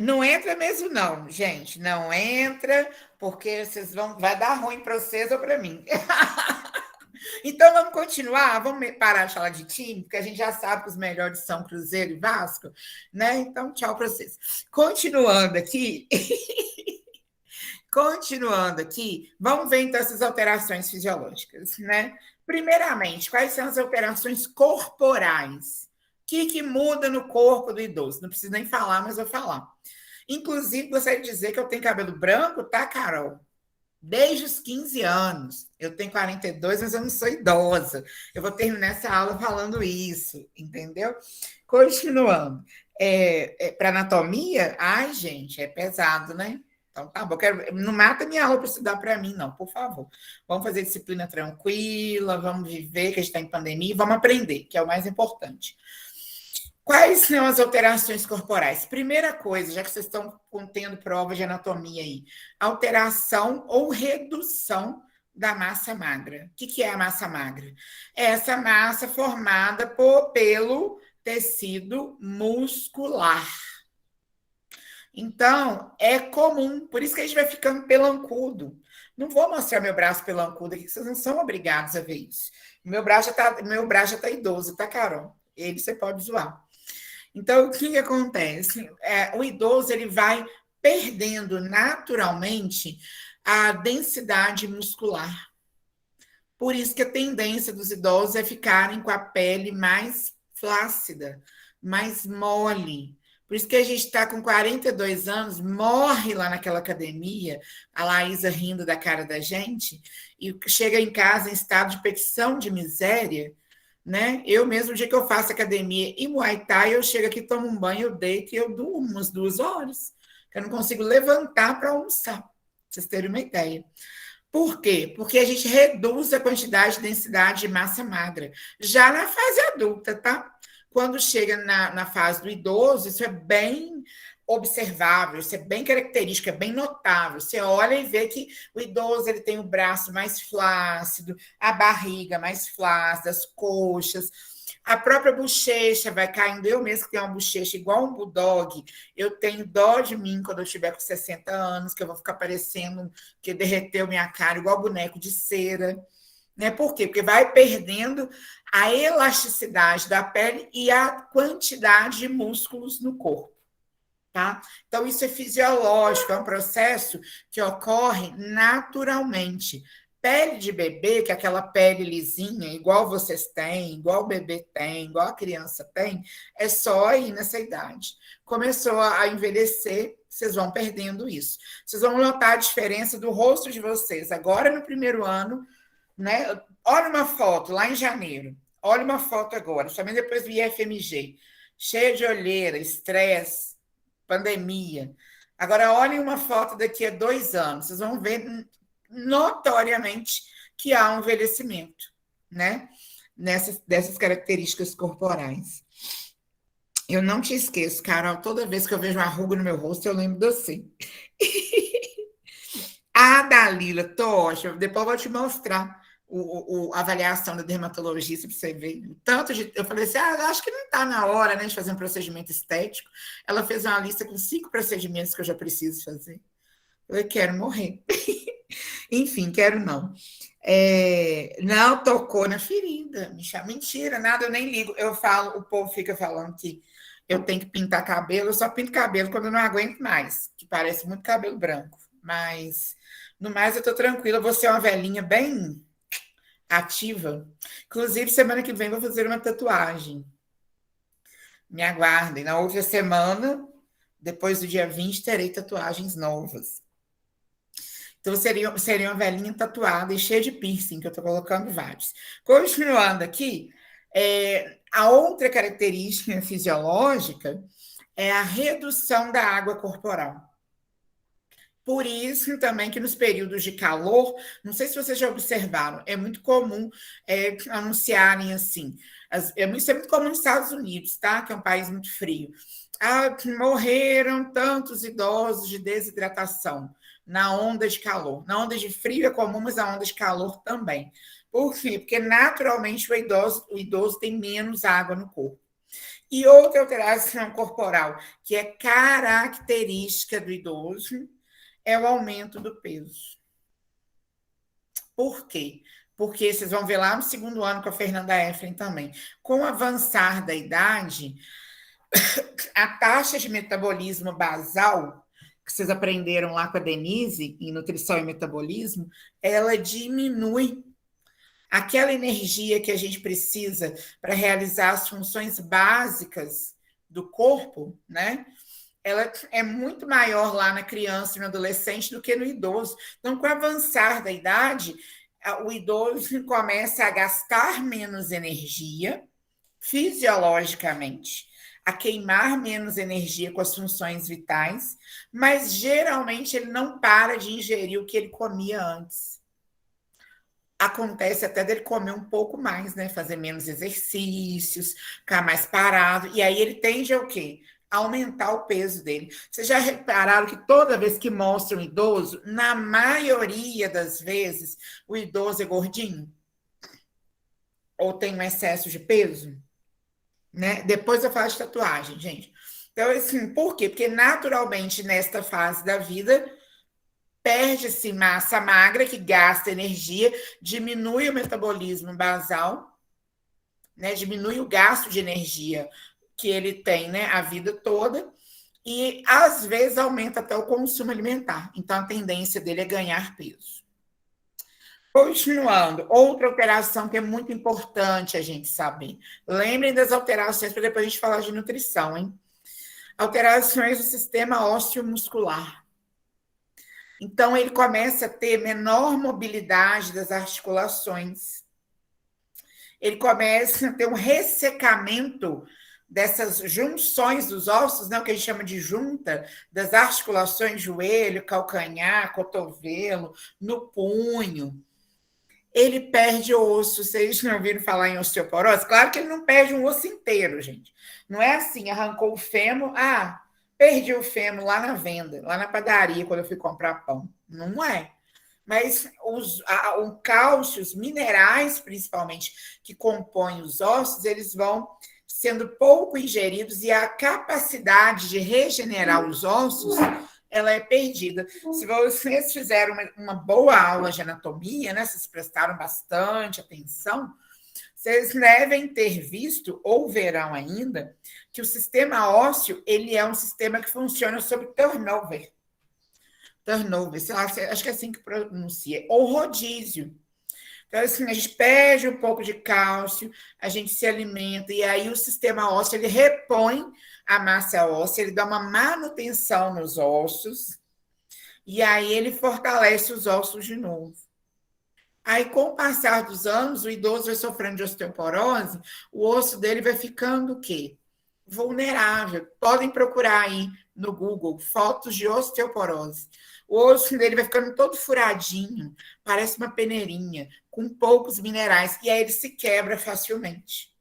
Não entra mesmo, não, gente. Não entra, porque vocês vão, vai dar ruim para vocês ou para mim. Então vamos continuar, vamos parar de falar de time, porque a gente já sabe que os melhores são Cruzeiro e Vasco, né? Então, tchau para vocês. Continuando aqui, continuando aqui, vamos ver então essas alterações fisiológicas, né? Primeiramente, quais são as alterações corporais? O que muda no corpo do idoso? Não preciso nem falar, mas vou falar. Inclusive, gostaria de dizer que eu tenho cabelo branco, tá, Carol? Desde os 15 anos. Eu tenho 42, mas eu não sou idosa. Eu vou terminar essa aula falando isso, entendeu? Continuando. Para anatomia, ai, gente, é pesado, né? Então, tá bom. Não mata minha aula para estudar para mim, não, por favor. Vamos fazer disciplina tranquila, vamos viver, que a gente está em pandemia, e vamos aprender, que é o mais importante. Quais são as alterações corporais? Primeira coisa, já que vocês estão tendo prova de anatomia aí, alteração ou redução da massa magra. O que é a massa magra? É essa massa formada pelo tecido muscular. Então, é comum, por isso que a gente vai ficando pelancudo. Não vou mostrar meu braço pelancudo aqui, vocês não são obrigados a ver isso. Meu braço já tá idoso, tá, Carol? Ele você pode zoar. Então, o que acontece? O idoso ele vai perdendo naturalmente a densidade muscular. Por isso que a tendência dos idosos é ficarem com a pele mais flácida, mais mole. Por isso que a gente está com 42 anos, morre lá naquela academia, a Laísa rindo da cara da gente, e chega em casa em estado de petição de miséria, né? Eu mesmo, o dia que eu faço academia e Muay Thai, eu chego aqui, tomo um banho, eu deito e eu durmo umas 2 horas. Eu não consigo levantar para almoçar, pra vocês terem uma ideia. Por quê? Porque a gente reduz a quantidade de densidade de massa magra. Já na fase adulta, tá? Quando chega na fase do idoso, isso é bem observável, isso é bem característico, é bem notável. Você olha e vê que o idoso ele tem o braço mais flácido, a barriga mais flácida, as coxas, a própria bochecha vai caindo. Eu mesmo que tenho uma bochecha igual um bulldog, eu tenho dó de mim quando eu estiver com 60 anos, que eu vou ficar parecendo que derreteu minha cara igual boneco de cera. Né? Por quê? Porque vai perdendo a elasticidade da pele e a quantidade de músculos no corpo. Tá? Então, isso é fisiológico, é um processo que ocorre naturalmente. Pele de bebê, que é aquela pele lisinha, igual vocês têm, igual o bebê tem, igual a criança tem, é só aí nessa idade. Começou a envelhecer, vocês vão perdendo isso. Vocês vão notar a diferença do rosto de vocês. Agora, no primeiro ano, né? Olha uma foto lá em janeiro. Olha uma foto agora, somente depois do IFMG. Cheia de olheira, estresse, pandemia. Agora, olhem uma foto daqui a 2 anos. Vocês vão ver notoriamente que há um envelhecimento, né? Dessas características corporais. Eu não te esqueço, Carol. Toda vez que eu vejo uma ruga no meu rosto, eu lembro de você. Ah, Dalila, tô ótima. Depois eu vou te mostrar a avaliação da dermatologista para você ver. Tanto de, eu falei assim, acho que não está na hora, né, de fazer um procedimento estético. Ela fez uma lista com 5 procedimentos que eu já preciso fazer. Eu falei, quero morrer. Enfim, quero não. Não tocou na ferida. Mentira, nada, eu nem ligo. Eu falo, o povo fica falando que eu tenho que pintar cabelo, eu só pinto cabelo quando eu não aguento mais, que parece muito cabelo branco. Mas, no mais, eu tô tranquila. Você é uma velhinha bem ativa. Inclusive, semana que vem vou fazer uma tatuagem. Me aguardem. Na outra semana, depois do dia 20, terei tatuagens novas. Então, seria uma velhinha tatuada e cheia de piercing, que eu estou colocando vários. Continuando aqui, a outra característica fisiológica é a redução da água corporal. Por isso também que nos períodos de calor, não sei se vocês já observaram, é muito comum anunciarem assim. Isso é muito comum nos Estados Unidos, tá? Que é um país muito frio. Morreram tantos idosos de desidratação. na onda de calor. Na onda de frio é comum, mas na onda de calor também. Por quê? Porque naturalmente o idoso tem menos água no corpo. E outra alteração corporal, que é característica do idoso, é o aumento do peso. Por quê? Porque vocês vão ver lá no segundo ano com a Fernanda Efren também. Com o avançar da idade, a taxa de metabolismo basal, que vocês aprenderam lá com a Denise, em nutrição e metabolismo, ela diminui. Aquela energia que a gente precisa para realizar as funções básicas do corpo, né? Ela é muito maior lá na criança e no adolescente do que no idoso. Então, com o avançar da idade, o idoso começa a gastar menos energia fisiologicamente, a queimar menos energia com as funções vitais, mas geralmente ele não para de ingerir o que ele comia antes. Acontece até dele comer um pouco mais, né? Fazer menos exercícios, ficar mais parado. E aí ele tende a o quê? Aumentar o peso dele. Vocês já repararam que toda vez que mostra um idoso, na maioria das vezes, o idoso é gordinho? Ou tem um excesso de peso? Né? Depois eu falo de tatuagem, gente. Então, assim, por quê? Porque naturalmente, nesta fase da vida, perde-se massa magra, que gasta energia, diminui o metabolismo basal, né? Diminui o gasto de energia que ele tem, né? A vida toda, e às vezes aumenta até o consumo alimentar. Então, a tendência dele é ganhar peso. Continuando, outra alteração que é muito importante a gente saber. Lembrem das alterações para depois a gente falar de nutrição, hein? Alterações do sistema ósseo-muscular. Então, ele começa a ter menor mobilidade das articulações. Ele começa a ter um ressecamento dessas junções dos ossos, né, o que a gente chama de junta, das articulações, joelho, calcanhar, cotovelo, no punho. Ele perde osso. Vocês não ouviram falar em osteoporose? Claro que ele não perde um osso inteiro, gente. Não é assim, arrancou o fêmur, perdi o fêmur lá na venda, lá na padaria, quando eu fui comprar pão. Não é. Mas o cálcio, os minerais, principalmente, que compõem os ossos, eles vão sendo pouco ingeridos e a capacidade de regenerar os ossos ela é perdida. Se vocês fizeram uma boa aula de anatomia, né, vocês prestaram bastante atenção, vocês devem ter visto, ou verão ainda, que o sistema ósseo ele é um sistema que funciona sob turnover. Turnover, sei lá, acho que é assim que pronuncia, ou rodízio. Então, assim, a gente perde um pouco de cálcio, a gente se alimenta, e aí o sistema ósseo, ele repõe a massa óssea, ele dá uma manutenção nos ossos, e aí ele fortalece os ossos de novo. Aí, com o passar dos anos, o idoso vai sofrendo de osteoporose, o osso dele vai ficando o quê? Vulnerável. Podem procurar aí no Google fotos de osteoporose. O osso dele vai ficando todo furadinho, parece uma peneirinha, com poucos minerais, e aí ele se quebra facilmente.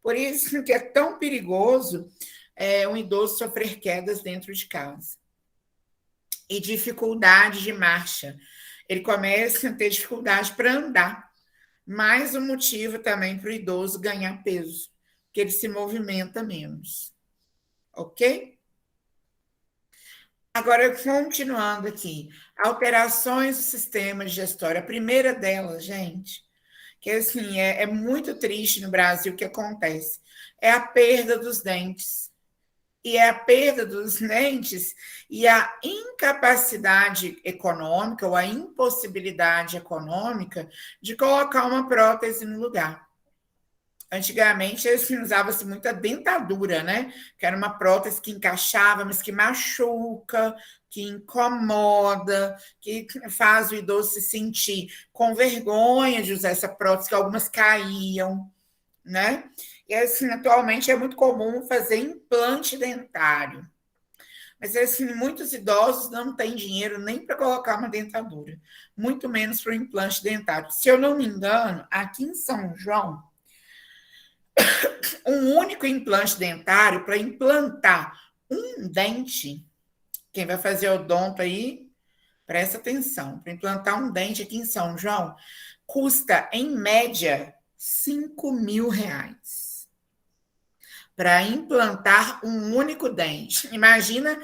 Por isso que é tão perigoso um idoso sofrer quedas dentro de casa. E dificuldade de marcha. Ele começa a ter dificuldade para andar. Mais um motivo também para o idoso ganhar peso, porque ele se movimenta menos. Ok? Agora, continuando aqui, alterações do sistema digestório. A primeira delas, gente, que assim, é muito triste no Brasil o que acontece, é a perda dos dentes. E é a perda dos dentes e a incapacidade econômica ou a impossibilidade econômica de colocar uma prótese no lugar. Antigamente, usava-se muita dentadura, né? Que era uma prótese que encaixava, mas que machuca, que incomoda, que faz o idoso se sentir com vergonha de usar essa prótese, que algumas caíam, né? E assim, atualmente é muito comum fazer implante dentário. Mas assim, muitos idosos não têm dinheiro nem para colocar uma dentadura, muito menos para o implante dentário. Se eu não me engano, aqui em São João, um único implante dentário para implantar um dente, quem vai fazer odonto aí Presta atenção, para implantar um dente aqui em São João, custa, em média, R$ 5.000 para implantar um único dente. Imagina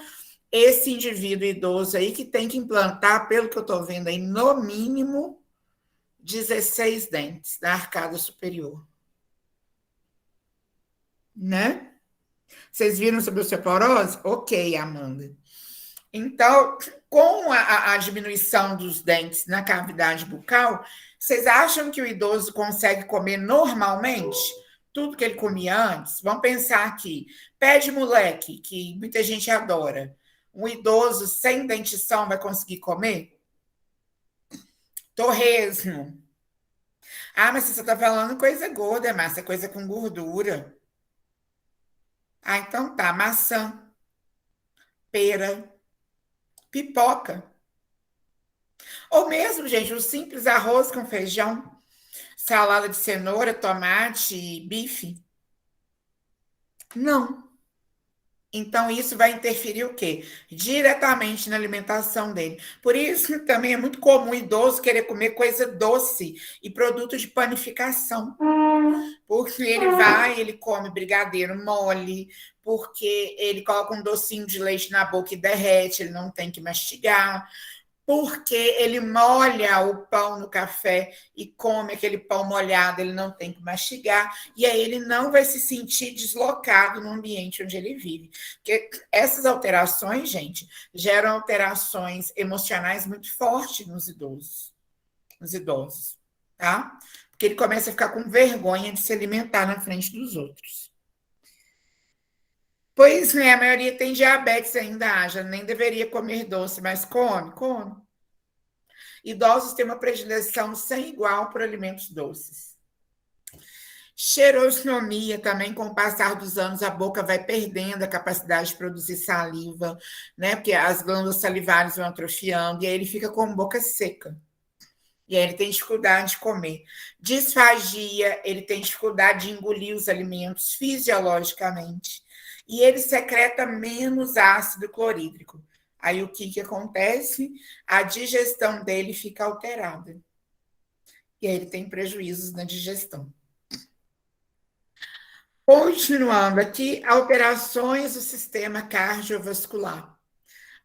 esse indivíduo idoso aí que tem que implantar, pelo que eu estou vendo aí, no mínimo 16 dentes da arcada superior. Né? Vocês viram sobre osteoporose? Ok, Amanda. Então, com a diminuição dos dentes na cavidade bucal, vocês acham que o idoso consegue comer normalmente tudo que ele comia antes? Vamos pensar aqui. Pé de moleque, que muita gente adora. Um idoso sem dentição vai conseguir comer? Torresmo. Ah, mas você está falando coisa gorda, massa, coisa com gordura. Ah, então tá. Maçã, pera, pipoca. Ou mesmo, gente, o simples arroz com feijão, salada de cenoura, tomate, bife. Não. Então, isso vai interferir o quê? Diretamente na alimentação dele. Por isso, também é muito comum o idoso querer comer coisa doce e produto de panificação. Porque ele vai, ele come brigadeiro mole, porque ele coloca um docinho de leite na boca e derrete, ele não tem que mastigar, porque ele molha o pão no café e come aquele pão molhado, ele não tem que mastigar, e aí ele não vai se sentir deslocado no ambiente onde ele vive. Porque essas alterações, gente, geram alterações emocionais muito fortes nos idosos, tá? Porque ele começa a ficar com vergonha de se alimentar na frente dos outros. Pois né, a maioria tem diabetes ainda, haja, nem deveria comer doce, mas come. Idosos têm uma predileção sem igual por alimentos doces. Xerostomia também, com o passar dos anos, a boca vai perdendo a capacidade de produzir saliva, né? Porque as glândulas salivares vão atrofiando, e aí ele fica com boca seca. E aí ele tem dificuldade de comer. Disfagia, ele tem dificuldade de engolir os alimentos fisiologicamente. E ele secreta menos ácido clorídrico. Aí o que acontece? A digestão dele fica alterada. E aí ele tem prejuízos na digestão. Continuando aqui, alterações do sistema cardiovascular.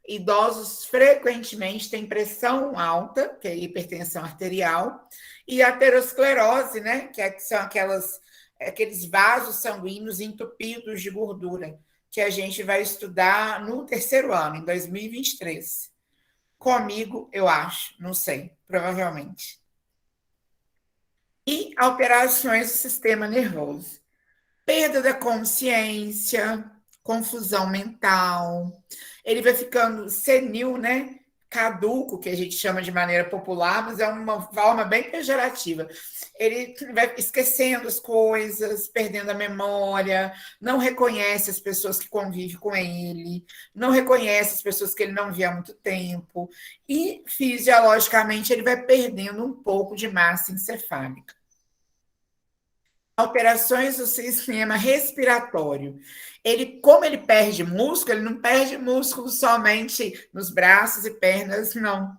Idosos frequentemente têm pressão alta, que é hipertensão arterial, e aterosclerose, né, que são aqueles vasos sanguíneos entupidos de gordura, que a gente vai estudar no terceiro ano, em 2023. Comigo, eu acho, não sei, provavelmente. E alterações do sistema nervoso. Perda da consciência, confusão mental, ele vai ficando senil, né? Caduco, que a gente chama de maneira popular, mas é uma forma bem pejorativa. Ele vai esquecendo as coisas, perdendo a memória, não reconhece as pessoas que convivem com ele, não reconhece as pessoas que ele não vê há muito tempo, e fisiologicamente ele vai perdendo um pouco de massa encefálica. Alterações do sistema respiratório. Como ele perde músculo, ele não perde músculo somente nos braços e pernas, não.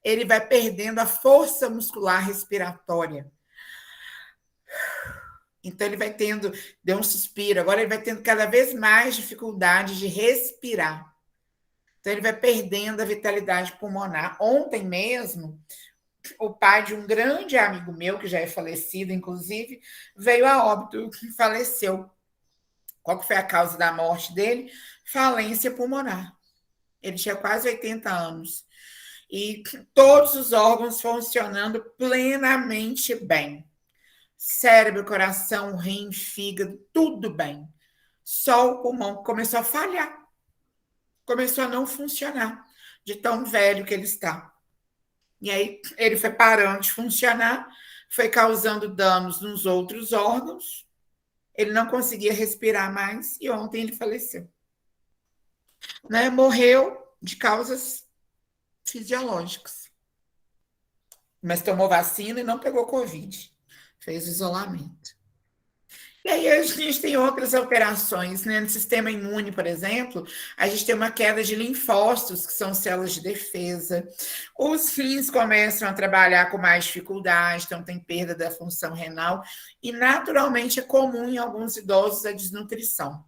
Ele vai perdendo a força muscular respiratória. Então, ele vai tendo, deu um suspiro, agora ele vai tendo cada vez mais dificuldade de respirar. Então, ele vai perdendo a vitalidade pulmonar. Ontem mesmo, o pai de um grande amigo meu, que já é falecido, inclusive, veio a óbito, que faleceu. Qual que foi a causa da morte dele? Falência pulmonar. Ele tinha quase 80 anos. E todos os órgãos funcionando plenamente bem. Cérebro, coração, rim, fígado, tudo bem. Só o pulmão começou a falhar. Começou a não funcionar de tão velho que ele está. E aí ele foi parando de funcionar, foi causando danos nos outros órgãos, ele não conseguia respirar mais e ontem ele faleceu. Né? Morreu de causas fisiológicas. Mas tomou vacina e não pegou Covid. Fez isolamento. E aí a gente tem outras alterações, né? No sistema imune, por exemplo, a gente tem uma queda de linfócitos, que são células de defesa. Os rins começam a trabalhar com mais dificuldade, então tem perda da função renal. E naturalmente é comum em alguns idosos a desnutrição.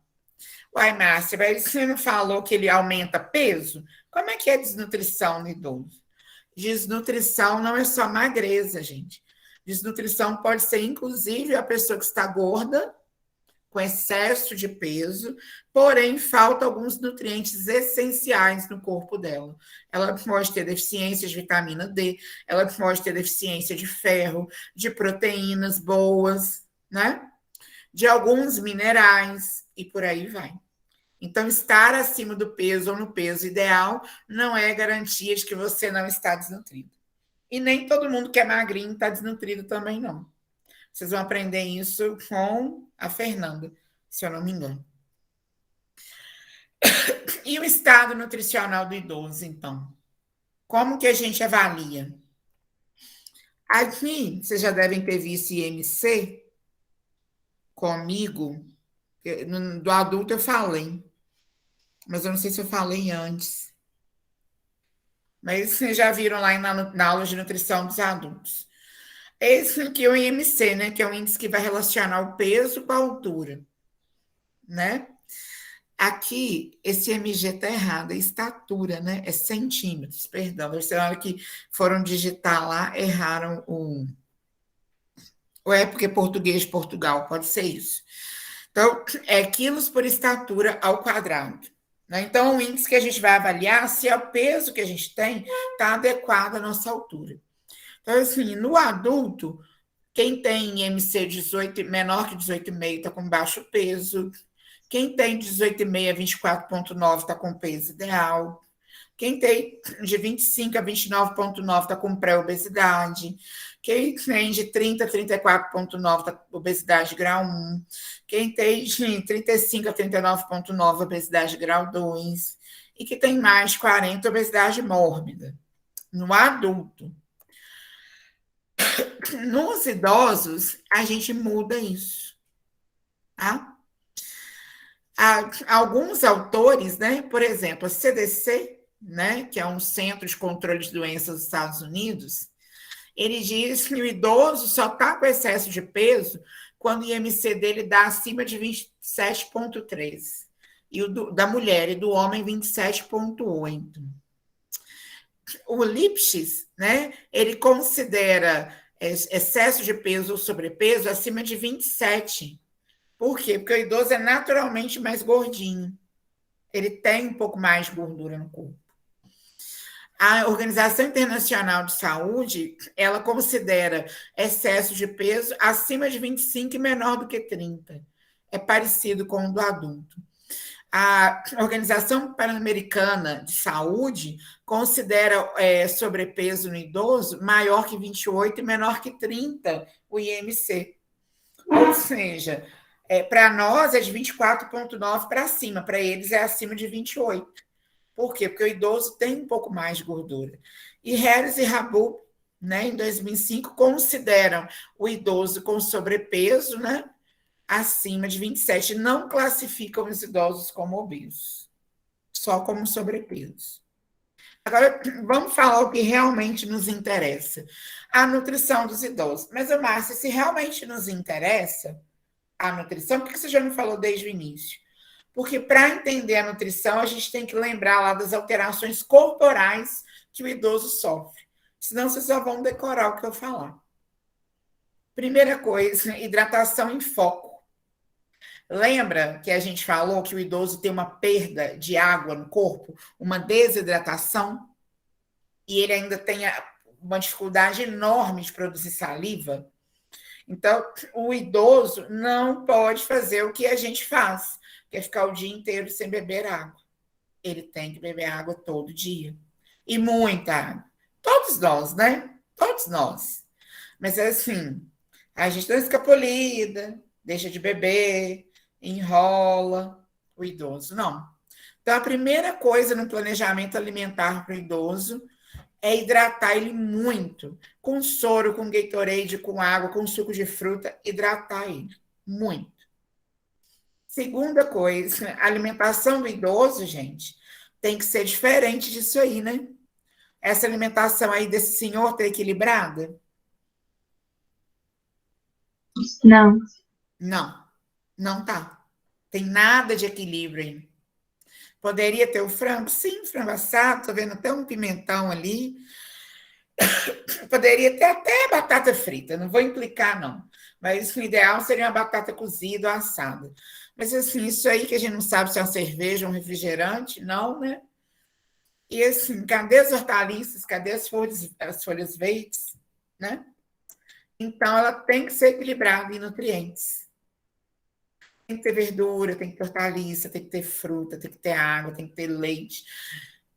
Uai, Márcia, mas você não falou que ele aumenta peso? Como é que é desnutrição no idoso? Desnutrição não é só magreza, gente. Desnutrição pode ser, inclusive, a pessoa que está gorda, com excesso de peso, porém falta alguns nutrientes essenciais no corpo dela. Ela pode ter deficiência de vitamina D, ela pode ter deficiência de ferro, de proteínas boas, né? De alguns minerais e por aí vai. Então, estar acima do peso ou no peso ideal não é garantia de que você não está desnutrido. E nem todo mundo que é magrinho está desnutrido também, não. Vocês vão aprender isso com a Fernanda, se eu não me engano. E o estado nutricional do idoso, então? Como que a gente avalia? Aqui, vocês já devem ter visto IMC comigo. Do adulto eu falei, mas eu não sei se eu falei antes. Mas vocês já viram lá na aula de nutrição dos adultos. Esse aqui é o IMC, né? Que é o índice que vai relacionar o peso com a altura, né? Aqui, esse MG está errado, é estatura, né? É centímetros, perdão. Você olha que foram digitar lá, erraram o. Ou é porque português de Portugal, pode ser isso. Então, é quilos por estatura ao quadrado. Né? Então, o índice que a gente vai avaliar se é o peso que a gente tem está adequado à nossa altura. Então, assim, no adulto, quem tem IMC 18, menor que 18,5 está com baixo peso. Quem tem 18,5 a 24,9 está com peso ideal. Quem tem de 25 a 29,9 está com pré-obesidade. Quem tem de 30 a 34,9 está com obesidade grau 1. Quem tem de 35 a 39,9 obesidade grau 2. E que tem mais de 40 obesidade mórbida. No adulto. Nos idosos, a gente muda isso. Tá? Alguns autores, né, por exemplo, a CDC, né, que é um centro de controle de doenças dos Estados Unidos, ele diz que o idoso só está com excesso de peso quando o IMC dele dá acima de 27,3 e o da mulher e do homem 27,8. O Lipschitz, né, ele considera excesso de peso ou sobrepeso acima de 27. Por quê? Porque o idoso é naturalmente mais gordinho. Ele tem um pouco mais de gordura no corpo. A Organização Internacional de Saúde, ela considera excesso de peso acima de 25 e menor do que 30. É parecido com o do adulto. A Organização Pan-Americana de Saúde considera sobrepeso no idoso maior que 28 e menor que 30, o IMC. Ou seja, para nós é de 24,9 para cima, para eles é acima de 28. Por quê? Porque o idoso tem um pouco mais de gordura. E Harris e Rabu, né, em 2005, consideram o idoso com sobrepeso, né, acima de 27. Não classificam os idosos como obesos, só como sobrepeso. Agora, vamos falar o que realmente nos interessa. A nutrição dos idosos. Mas, Márcia, se realmente nos interessa a nutrição, por que você já não falou desde o início? Porque para entender a nutrição, a gente tem que lembrar lá das alterações corporais que o idoso sofre. Senão vocês só vão decorar o que eu falar. Primeira coisa, hidratação em foco. Lembra que a gente falou que o idoso tem uma perda de água no corpo, uma desidratação, e ele ainda tem uma dificuldade enorme de produzir saliva? Então, o idoso não pode fazer o que a gente faz, que é ficar o dia inteiro sem beber água. Ele tem que beber água todo dia. E muita água. Todos nós, né? Todos nós. Mas é assim, a gente dá escapulida, deixa de beber, enrola o idoso. Não. Então, a primeira coisa no planejamento alimentar para o idoso é hidratar ele muito. Com soro, com Gatorade, com água, com suco de fruta, hidratar ele. Muito. Segunda coisa, a alimentação do idoso, gente, tem que ser diferente disso aí, né? Essa alimentação aí desse senhor tá equilibrada? Não. Não, não tá. Tem nada de equilíbrio aí. Poderia ter o frango? Sim, frango assado, tô vendo até um pimentão ali. Poderia ter até batata frita, não vou implicar, não. Mas o ideal seria uma batata cozida ou assada. Mas assim, isso aí que a gente não sabe se é uma cerveja ou um refrigerante, não, né? E assim, cadê as hortaliças? Cadê as folhas verdes? Né? Então, ela tem que ser equilibrada em nutrientes. Tem que ter verdura, tem que ter hortaliça, tem que ter fruta, tem que ter água, tem que ter leite.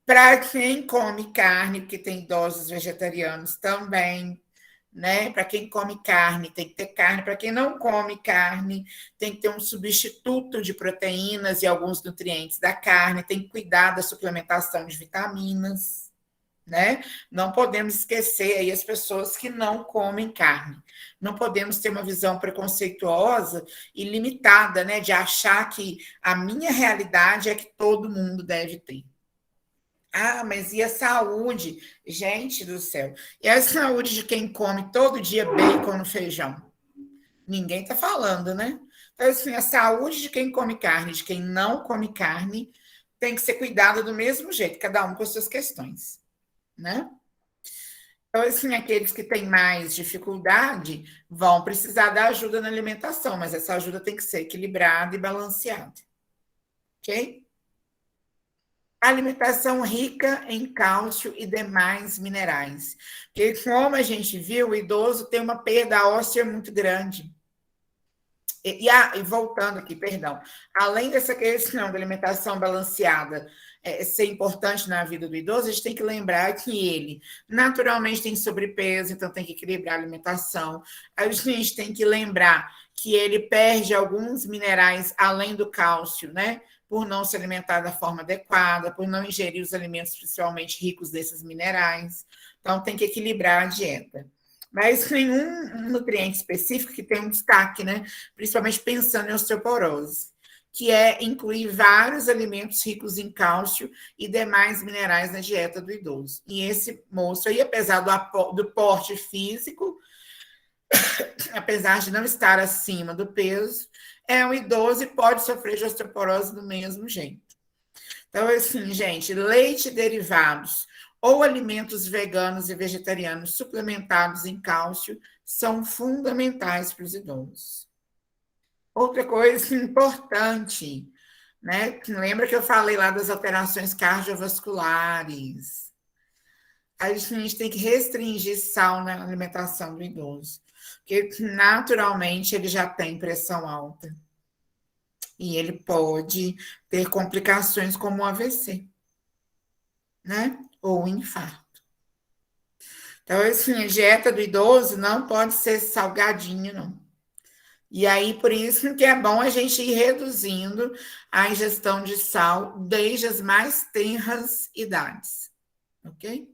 Para quem come carne, porque tem idosos vegetarianos também, né? Para quem come carne, tem que ter carne. Para quem não come carne, tem que ter um substituto de proteínas e alguns nutrientes da carne. Tem que cuidar da suplementação de vitaminas, né? Não podemos esquecer aí as pessoas que não comem carne. Não podemos ter uma visão preconceituosa e limitada, né? De achar que a minha realidade é que todo mundo deve ter. Ah, mas e a saúde? Gente do céu. E a saúde de quem come todo dia bacon no feijão? Ninguém está falando, né? Então, assim, a saúde de quem come carne, de quem não come carne, tem que ser cuidada do mesmo jeito, cada um com as suas questões, né? Então, assim, aqueles que têm mais dificuldade vão precisar da ajuda na alimentação, mas essa ajuda tem que ser equilibrada e balanceada, ok? Alimentação rica em cálcio e demais minerais. Porque, como a gente viu, o idoso tem uma perda óssea muito grande. E voltando aqui, perdão, além dessa questão da alimentação balanceada ser importante na vida do idoso, a gente tem que lembrar que ele naturalmente tem sobrepeso, então tem que equilibrar a alimentação. A gente tem que lembrar que ele perde alguns minerais além do cálcio, né? Por não se alimentar da forma adequada, por não ingerir os alimentos principalmente ricos desses minerais. Então, tem que equilibrar a dieta. Mas tem um nutriente específico que tem um destaque, né? Principalmente pensando em osteoporose, que é incluir vários alimentos ricos em cálcio e demais minerais na dieta do idoso. E esse moço aí, apesar do porte físico, apesar de não estar acima do peso, é um idoso e pode sofrer de osteoporose do mesmo jeito. Então, assim, gente, leite e derivados ou alimentos veganos e vegetarianos suplementados em cálcio são fundamentais para os idosos. Outra coisa importante, né? Lembra que eu falei lá das alterações cardiovasculares? A gente tem que restringir sal na alimentação do idoso, porque naturalmente ele já tem pressão alta. E ele pode ter complicações como o AVC, né? Ou um infarto. Então, assim, a dieta do idoso não pode ser salgadinho, não. E aí, por isso que é bom a gente ir reduzindo a ingestão de sal desde as mais tenras idades, ok?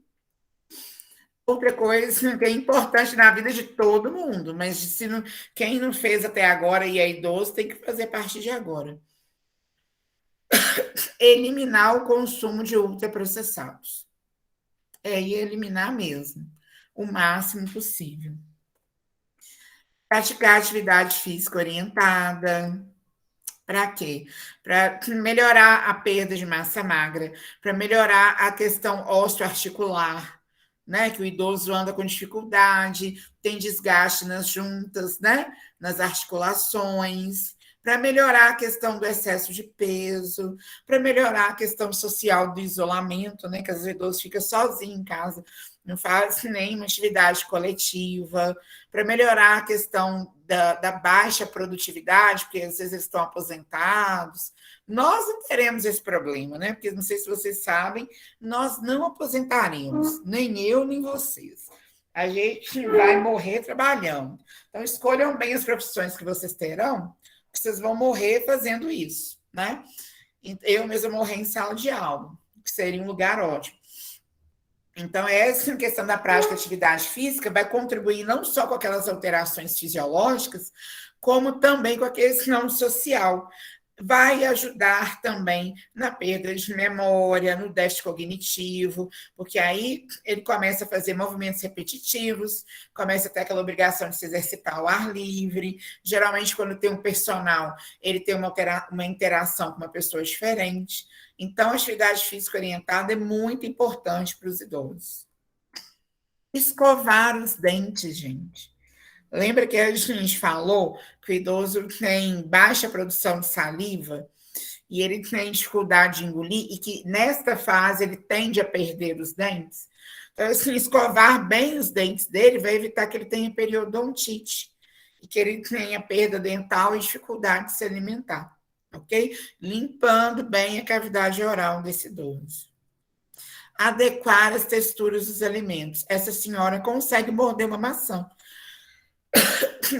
Outra coisa que é importante na vida de todo mundo, mas se não, quem não fez até agora e é idoso tem que fazer a partir de agora. Eliminar o consumo de ultraprocessados. E eliminar mesmo, o máximo possível. Praticar atividade física orientada. Para quê? Para melhorar a perda de massa magra, para melhorar a questão osteoarticular, né? Que o idoso anda com dificuldade, tem desgaste nas juntas, né? Nas articulações, para melhorar a questão do excesso de peso, para melhorar a questão social do isolamento, né? Que às vezes o idoso fica sozinho em casa, não faz nenhuma atividade coletiva, para melhorar a questão da baixa produtividade, porque às vezes eles estão aposentados. Nós não teremos esse problema, né? Porque não sei se vocês sabem, nós não aposentaremos, nem eu, nem vocês. A gente vai morrer trabalhando. Então, escolham bem as profissões que vocês terão, que vocês vão morrer fazendo isso, né? Eu mesmo morrer em sala de aula, que seria um lugar ótimo. Então, essa questão da prática de atividade física vai contribuir não só com aquelas alterações fisiológicas, como também com a questão social. vai ajudar também na perda de memória, no déficit cognitivo, porque aí ele começa a fazer movimentos repetitivos, começa a ter aquela obrigação de se exercitar ao ar livre. Geralmente, quando tem um personal, ele tem uma interação com uma pessoa diferente. Então, a atividade física orientada é muito importante para os idosos. Escovar os dentes, gente. Lembra que a gente falou que o idoso tem baixa produção de saliva e ele tem dificuldade de engolir e que nesta fase ele tende a perder os dentes? Então, assim, escovar bem os dentes dele vai evitar que ele tenha periodontite e que ele tenha perda dental e dificuldade de se alimentar, ok? Limpando bem a cavidade oral desse idoso. Adequar as texturas dos alimentos. Essa senhora consegue morder uma maçã,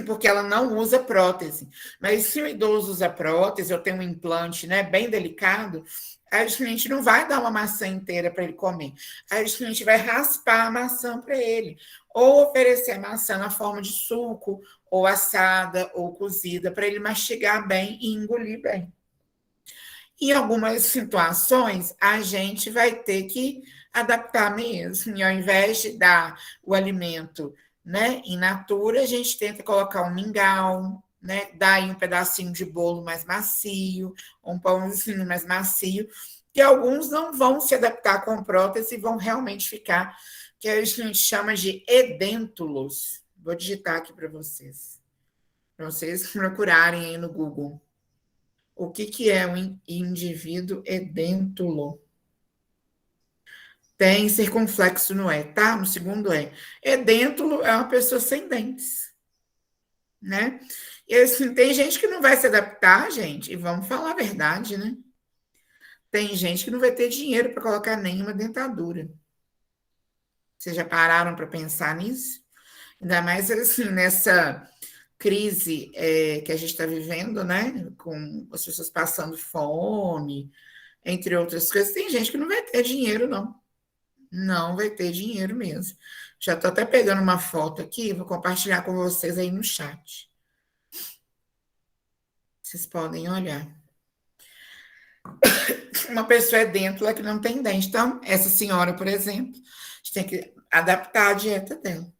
porque ela não usa prótese. Mas se o idoso usa prótese ou tem um implante, né, bem delicado, a gente não vai dar uma maçã inteira para ele comer. A gente vai raspar a maçã para ele, ou oferecer a maçã na forma de suco, ou assada, ou cozida, para ele mastigar bem e engolir bem. Em algumas situações, a gente vai ter que adaptar mesmo, e ao invés de dar o alimento, né, in natura, a gente tenta colocar um mingau, né, dar aí um pedacinho de bolo mais macio, um pãozinho mais macio, que alguns não vão se adaptar com prótese e vão realmente ficar, que a gente chama de edêntulos. Vou digitar aqui para vocês procurarem aí no Google. O que é um indivíduo edêntulo? Tem circunflexo no E, tá? No segundo E. Edêntulo é uma pessoa sem dentes, né? E assim, tem gente que não vai se adaptar, gente, e vamos falar a verdade, né? Tem gente que não vai ter dinheiro para colocar nenhuma dentadura. Vocês já pararam para pensar nisso? Ainda mais assim, nessa crise que a gente está vivendo, né? Com as pessoas passando fome, entre outras coisas. Tem gente que não vai ter dinheiro, não. Não vai ter dinheiro mesmo. Já estou até pegando uma foto aqui, vou compartilhar com vocês aí no chat. Vocês podem olhar. Uma pessoa é dentro que não tem dente. Então, essa senhora, por exemplo, a gente tem que adaptar a dieta dela.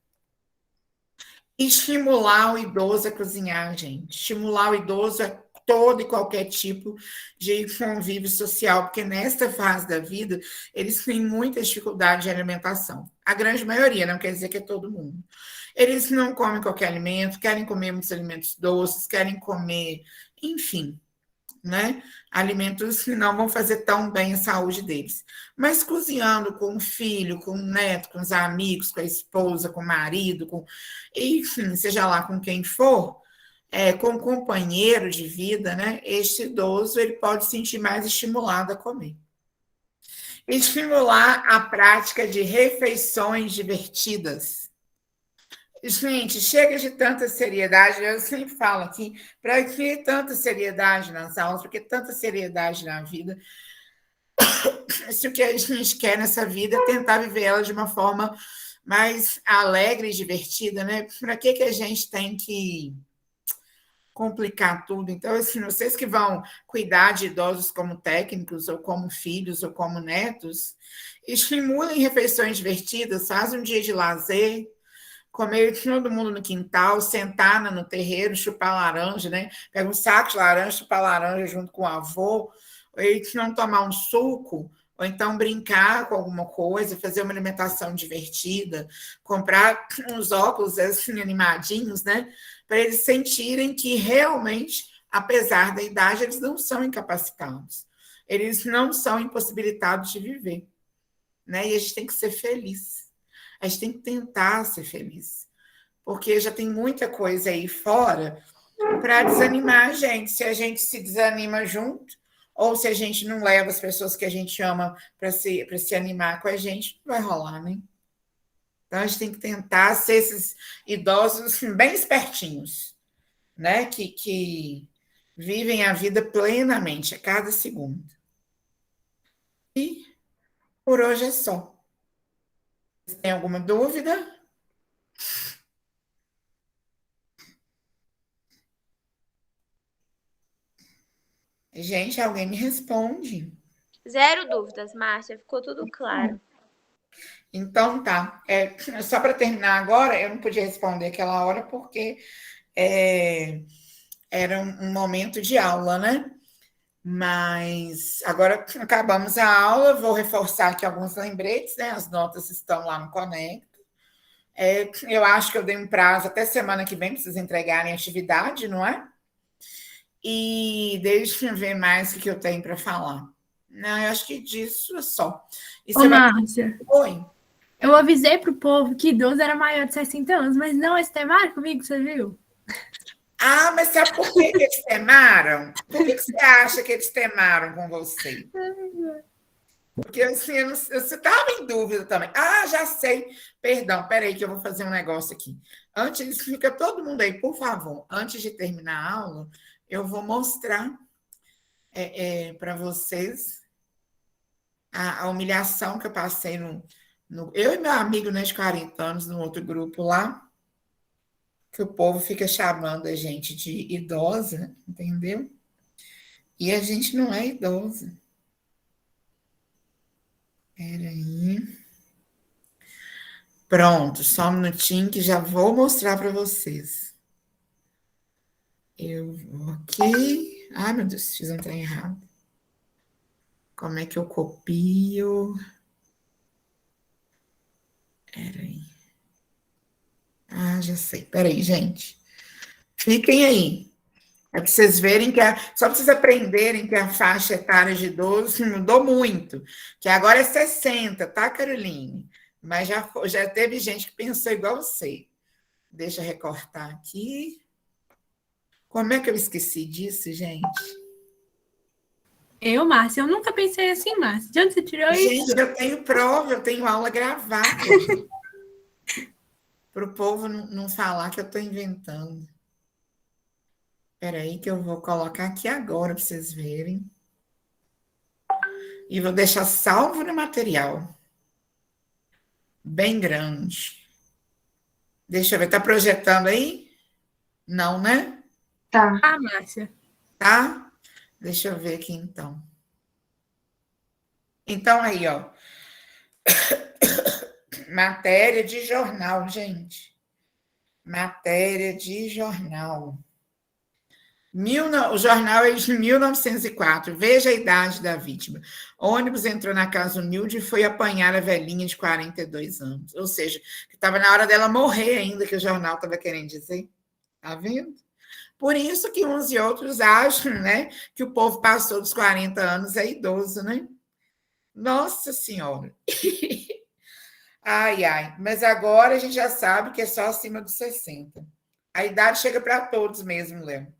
Estimular o idoso a cozinhar, gente. Estimular o idoso a todo e qualquer tipo de convívio social, porque nesta fase da vida eles têm muita dificuldade de alimentação. A grande maioria, não quer dizer que é todo mundo. Eles não comem qualquer alimento, querem comer muitos alimentos doces, querem comer, enfim, né? Alimentos que não vão fazer tão bem a saúde deles. Mas cozinhando com o filho, com o neto, com os amigos, com a esposa, com o marido, enfim, seja lá com quem for, com o companheiro de vida, né? Este idoso ele pode se sentir mais estimulado a comer. Estimular a prática de refeições divertidas. Gente, chega de tanta seriedade. Eu sempre falo aqui, para que tanta seriedade nas aulas, para que tanta seriedade na vida? Se o que a gente quer nessa vida é tentar viver ela de uma forma mais alegre e divertida, né? Para que a gente tem que complicar tudo? Então, assim, vocês que vão cuidar de idosos como técnicos, ou como filhos, ou como netos, estimulem refeições divertidas, fazem um dia de lazer, comer todo mundo no quintal, sentar no terreiro, chupar laranja, né? Pega um saco de laranja, chupar laranja junto com o avô, ou eles não tomar um suco, ou então brincar com alguma coisa, fazer uma alimentação divertida, comprar uns óculos assim animadinhos, né? Para eles sentirem que realmente, apesar da idade, eles não são incapacitados. Eles não são impossibilitados de viver, né? E a gente tem que ser feliz. A gente tem que tentar ser feliz, porque já tem muita coisa aí fora para desanimar a gente. Se a gente se desanima junto, ou se a gente não leva as pessoas que a gente ama para se animar com a gente, não vai rolar, né? Então a gente tem que tentar ser esses idosos bem espertinhos, né? Que vivem a vida plenamente, a cada segundo. E por hoje é só. Tem alguma dúvida? Gente, alguém me responde. Zero dúvidas, Márcia, ficou tudo claro. Então tá. Só para terminar agora, eu não podia responder aquela hora porque é, era um momento de aula, né? Mas agora acabamos a aula, vou reforçar aqui alguns lembretes, né? As notas estão lá no Conecta. Eu acho que eu dei um prazo até semana que vem para vocês entregarem atividade, não é? E deixa eu ver mais o que eu tenho para falar. Não, eu acho que disso é só. E Ô, você vai. Márcia, Oi. eu avisei pro povo que idoso era maior de 60 anos, mas não esse temário comigo, você viu? Ah, mas sabe por que que eles temaram? Por que que você acha que eles temaram com você? Porque assim, você estava em dúvida também. Ah, já sei. Perdão, peraí, que eu vou fazer um negócio aqui. Antes, fica todo mundo aí, por favor. Antes de terminar a aula, eu vou mostrar para vocês a humilhação que eu passei eu e meu amigo, né, de 40 anos, no outro grupo lá, que o povo fica chamando a gente de idosa, entendeu? E a gente não é idosa. Peraí. Pronto, só um minutinho que já vou mostrar para vocês. Eu vou aqui. Ai, meu Deus, fiz um trem errado. Como é que eu copio? Peraí. Ah, já sei. Peraí, gente. Fiquem aí. É para vocês verem só para vocês aprenderem que a faixa etária de idoso mudou muito. Que agora é 60, tá, Caroline? Mas já teve gente que pensou igual você. Deixa eu recortar aqui. Como é que eu esqueci disso, gente? Márcia, eu nunca pensei assim, Márcia. De onde você tirou isso? Gente, eu tenho prova, eu tenho aula gravada. Para o povo não falar que eu estou inventando. Espera aí que eu vou colocar aqui agora para vocês verem. E vou deixar salvo no material. Bem grande. Deixa eu ver, tá projetando aí? Não, né? Tá. Ah, Márcia. Tá? Deixa eu ver aqui então. Então aí, ó. Matéria de jornal, gente. Matéria de jornal. O jornal é de 1904. Veja a idade da vítima. O ônibus entrou na casa humilde e foi apanhar a velhinha de 42 anos. Ou seja, estava na hora dela morrer ainda, que o jornal estava querendo dizer. Tá vendo? Por isso que uns e outros acham, né, que o povo passou dos 40 anos é idoso, né? Nossa Senhora! Ai, ai. Mas agora a gente já sabe que é só acima dos 60. A idade chega para todos mesmo, Léo.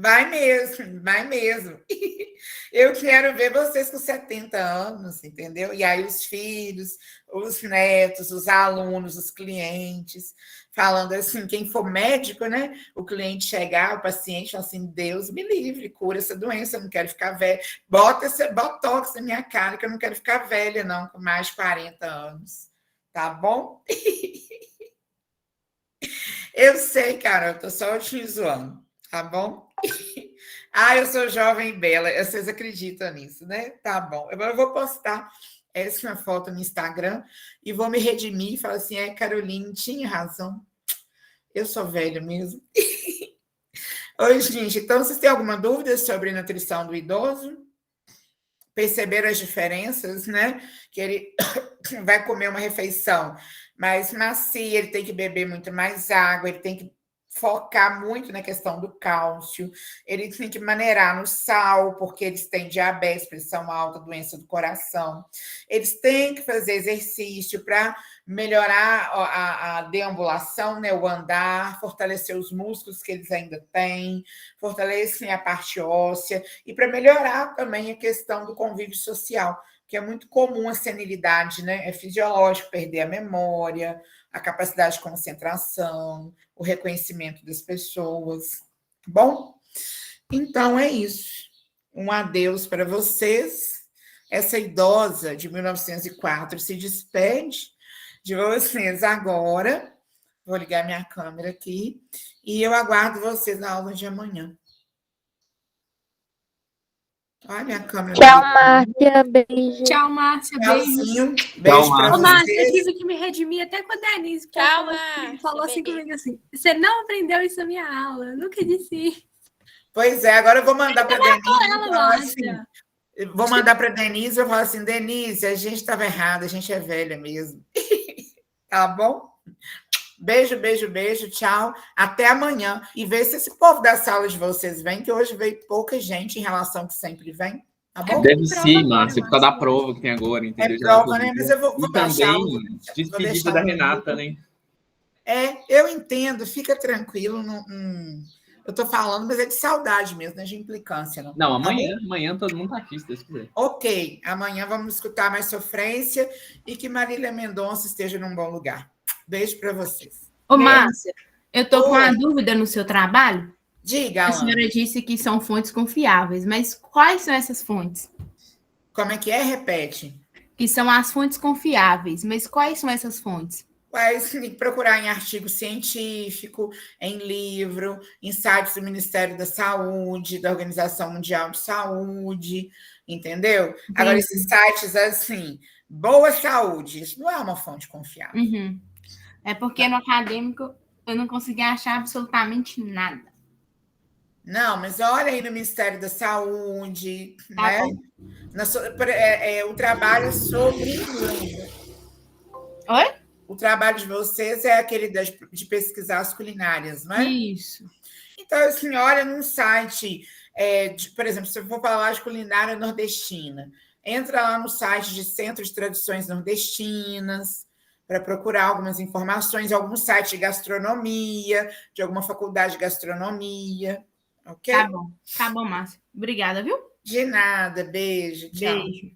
Vai mesmo, vai mesmo. Eu quero ver vocês com 70 anos, entendeu? E aí os filhos, os netos, os alunos, os clientes, falando assim, quem for médico, né? O cliente chegar, o paciente, fala assim, Deus me livre, cura essa doença, eu não quero ficar velha. Bota esse botox na minha cara, que eu não quero ficar velha, não, com mais de 40 anos. Tá bom? Eu sei, cara, eu tô só te zoando, tá bom? Ah, eu sou jovem e bela. Vocês acreditam nisso, né? Tá bom. Eu vou postar essa foto no Instagram e vou me redimir e falar assim: Caroline tinha razão. Eu sou velha mesmo. Oi, gente. Então, vocês têm alguma dúvida sobre a nutrição do idoso? Perceberam as diferenças, né? Que ele vai comer uma refeição mais macia, ele tem que beber muito mais água, ele tem que focar muito na questão do cálcio, ele tem que maneirar no sal, porque eles têm diabetes, pressão alta, doença do coração. Eles têm que fazer exercício para melhorar a deambulação, né, o andar, fortalecer os músculos que eles ainda têm, fortalecer a parte óssea, e para melhorar também a questão do convívio social, que é muito comum a senilidade, né? É fisiológico perder a memória, a capacidade de concentração, o reconhecimento das pessoas. Bom, então é isso. Um adeus para vocês. Essa idosa de 1904 se despede de vocês agora. Vou ligar minha câmera aqui e eu aguardo vocês na aula de amanhã. Olha a câmera. Tchau, Márcia. Beijo. Tchau, Márcia. Beijo. Tchauzinho. Beijo pra Ô, Márcia, eu vocês. tive que me redimir até com a Denise. porque Tchau, ela Márcia. falou assim Beijo. comigo assim: você não aprendeu isso na minha aula. Eu nunca disse isso. Pois é, agora eu vou mandar para Denise. Ela, e falar assim, Márcia. eu vou mandar para Denise e eu falo assim, Denise, a gente estava errado, a gente é velha mesmo. Tá bom? Beijo, beijo, beijo, tchau. Até amanhã. E vê se esse povo da sala de vocês vem, que hoje veio pouca gente em relação que sempre vem. Tá bom? Deve prova ser, agora, Márcia, por causa da Márcia. prova que tem agora, entendeu? É Já dá prova, né? pra- Mas eu vou E baixar. também despedida da Renata, né? Eu entendo, fica tranquilo. Eu tô falando, mas é de saudade mesmo, não é de implicância, não. Não, Tá amanhã todo mundo tá aqui, se Deus quiser. Ok, amanhã vamos escutar mais sofrência e que Marília Mendonça esteja num bom lugar. Beijo para vocês. Ô, Márcia, eu tô com uma Oi. dúvida no seu trabalho. Diga, A Alana, senhora disse que são fontes confiáveis, mas quais são essas fontes? como é que é? Repete. Que são as fontes confiáveis, mas quais são essas fontes? Mas tem que procurar em artigo científico, em livro, em sites do Ministério da Saúde, da Organização Mundial de Saúde, entendeu? Agora, esses sites assim, Boa Saúde, isso não é uma fonte confiável. Uhum. É porque no acadêmico eu não consegui achar absolutamente nada. Não, mas olha aí no Ministério da Saúde, Tá né? bom. O trabalho é sobre língua. Oi? O trabalho de vocês é aquele de pesquisar as culinárias, não é? Isso. Então, assim, olha num site, por exemplo, se eu for falar de culinária nordestina, entra lá no site de Centro de Tradições Nordestinas para procurar algumas informações, algum site de gastronomia, de alguma faculdade de gastronomia, ok? Tá bom, Márcia. Obrigada, viu? De nada, beijo, tchau. Beijo.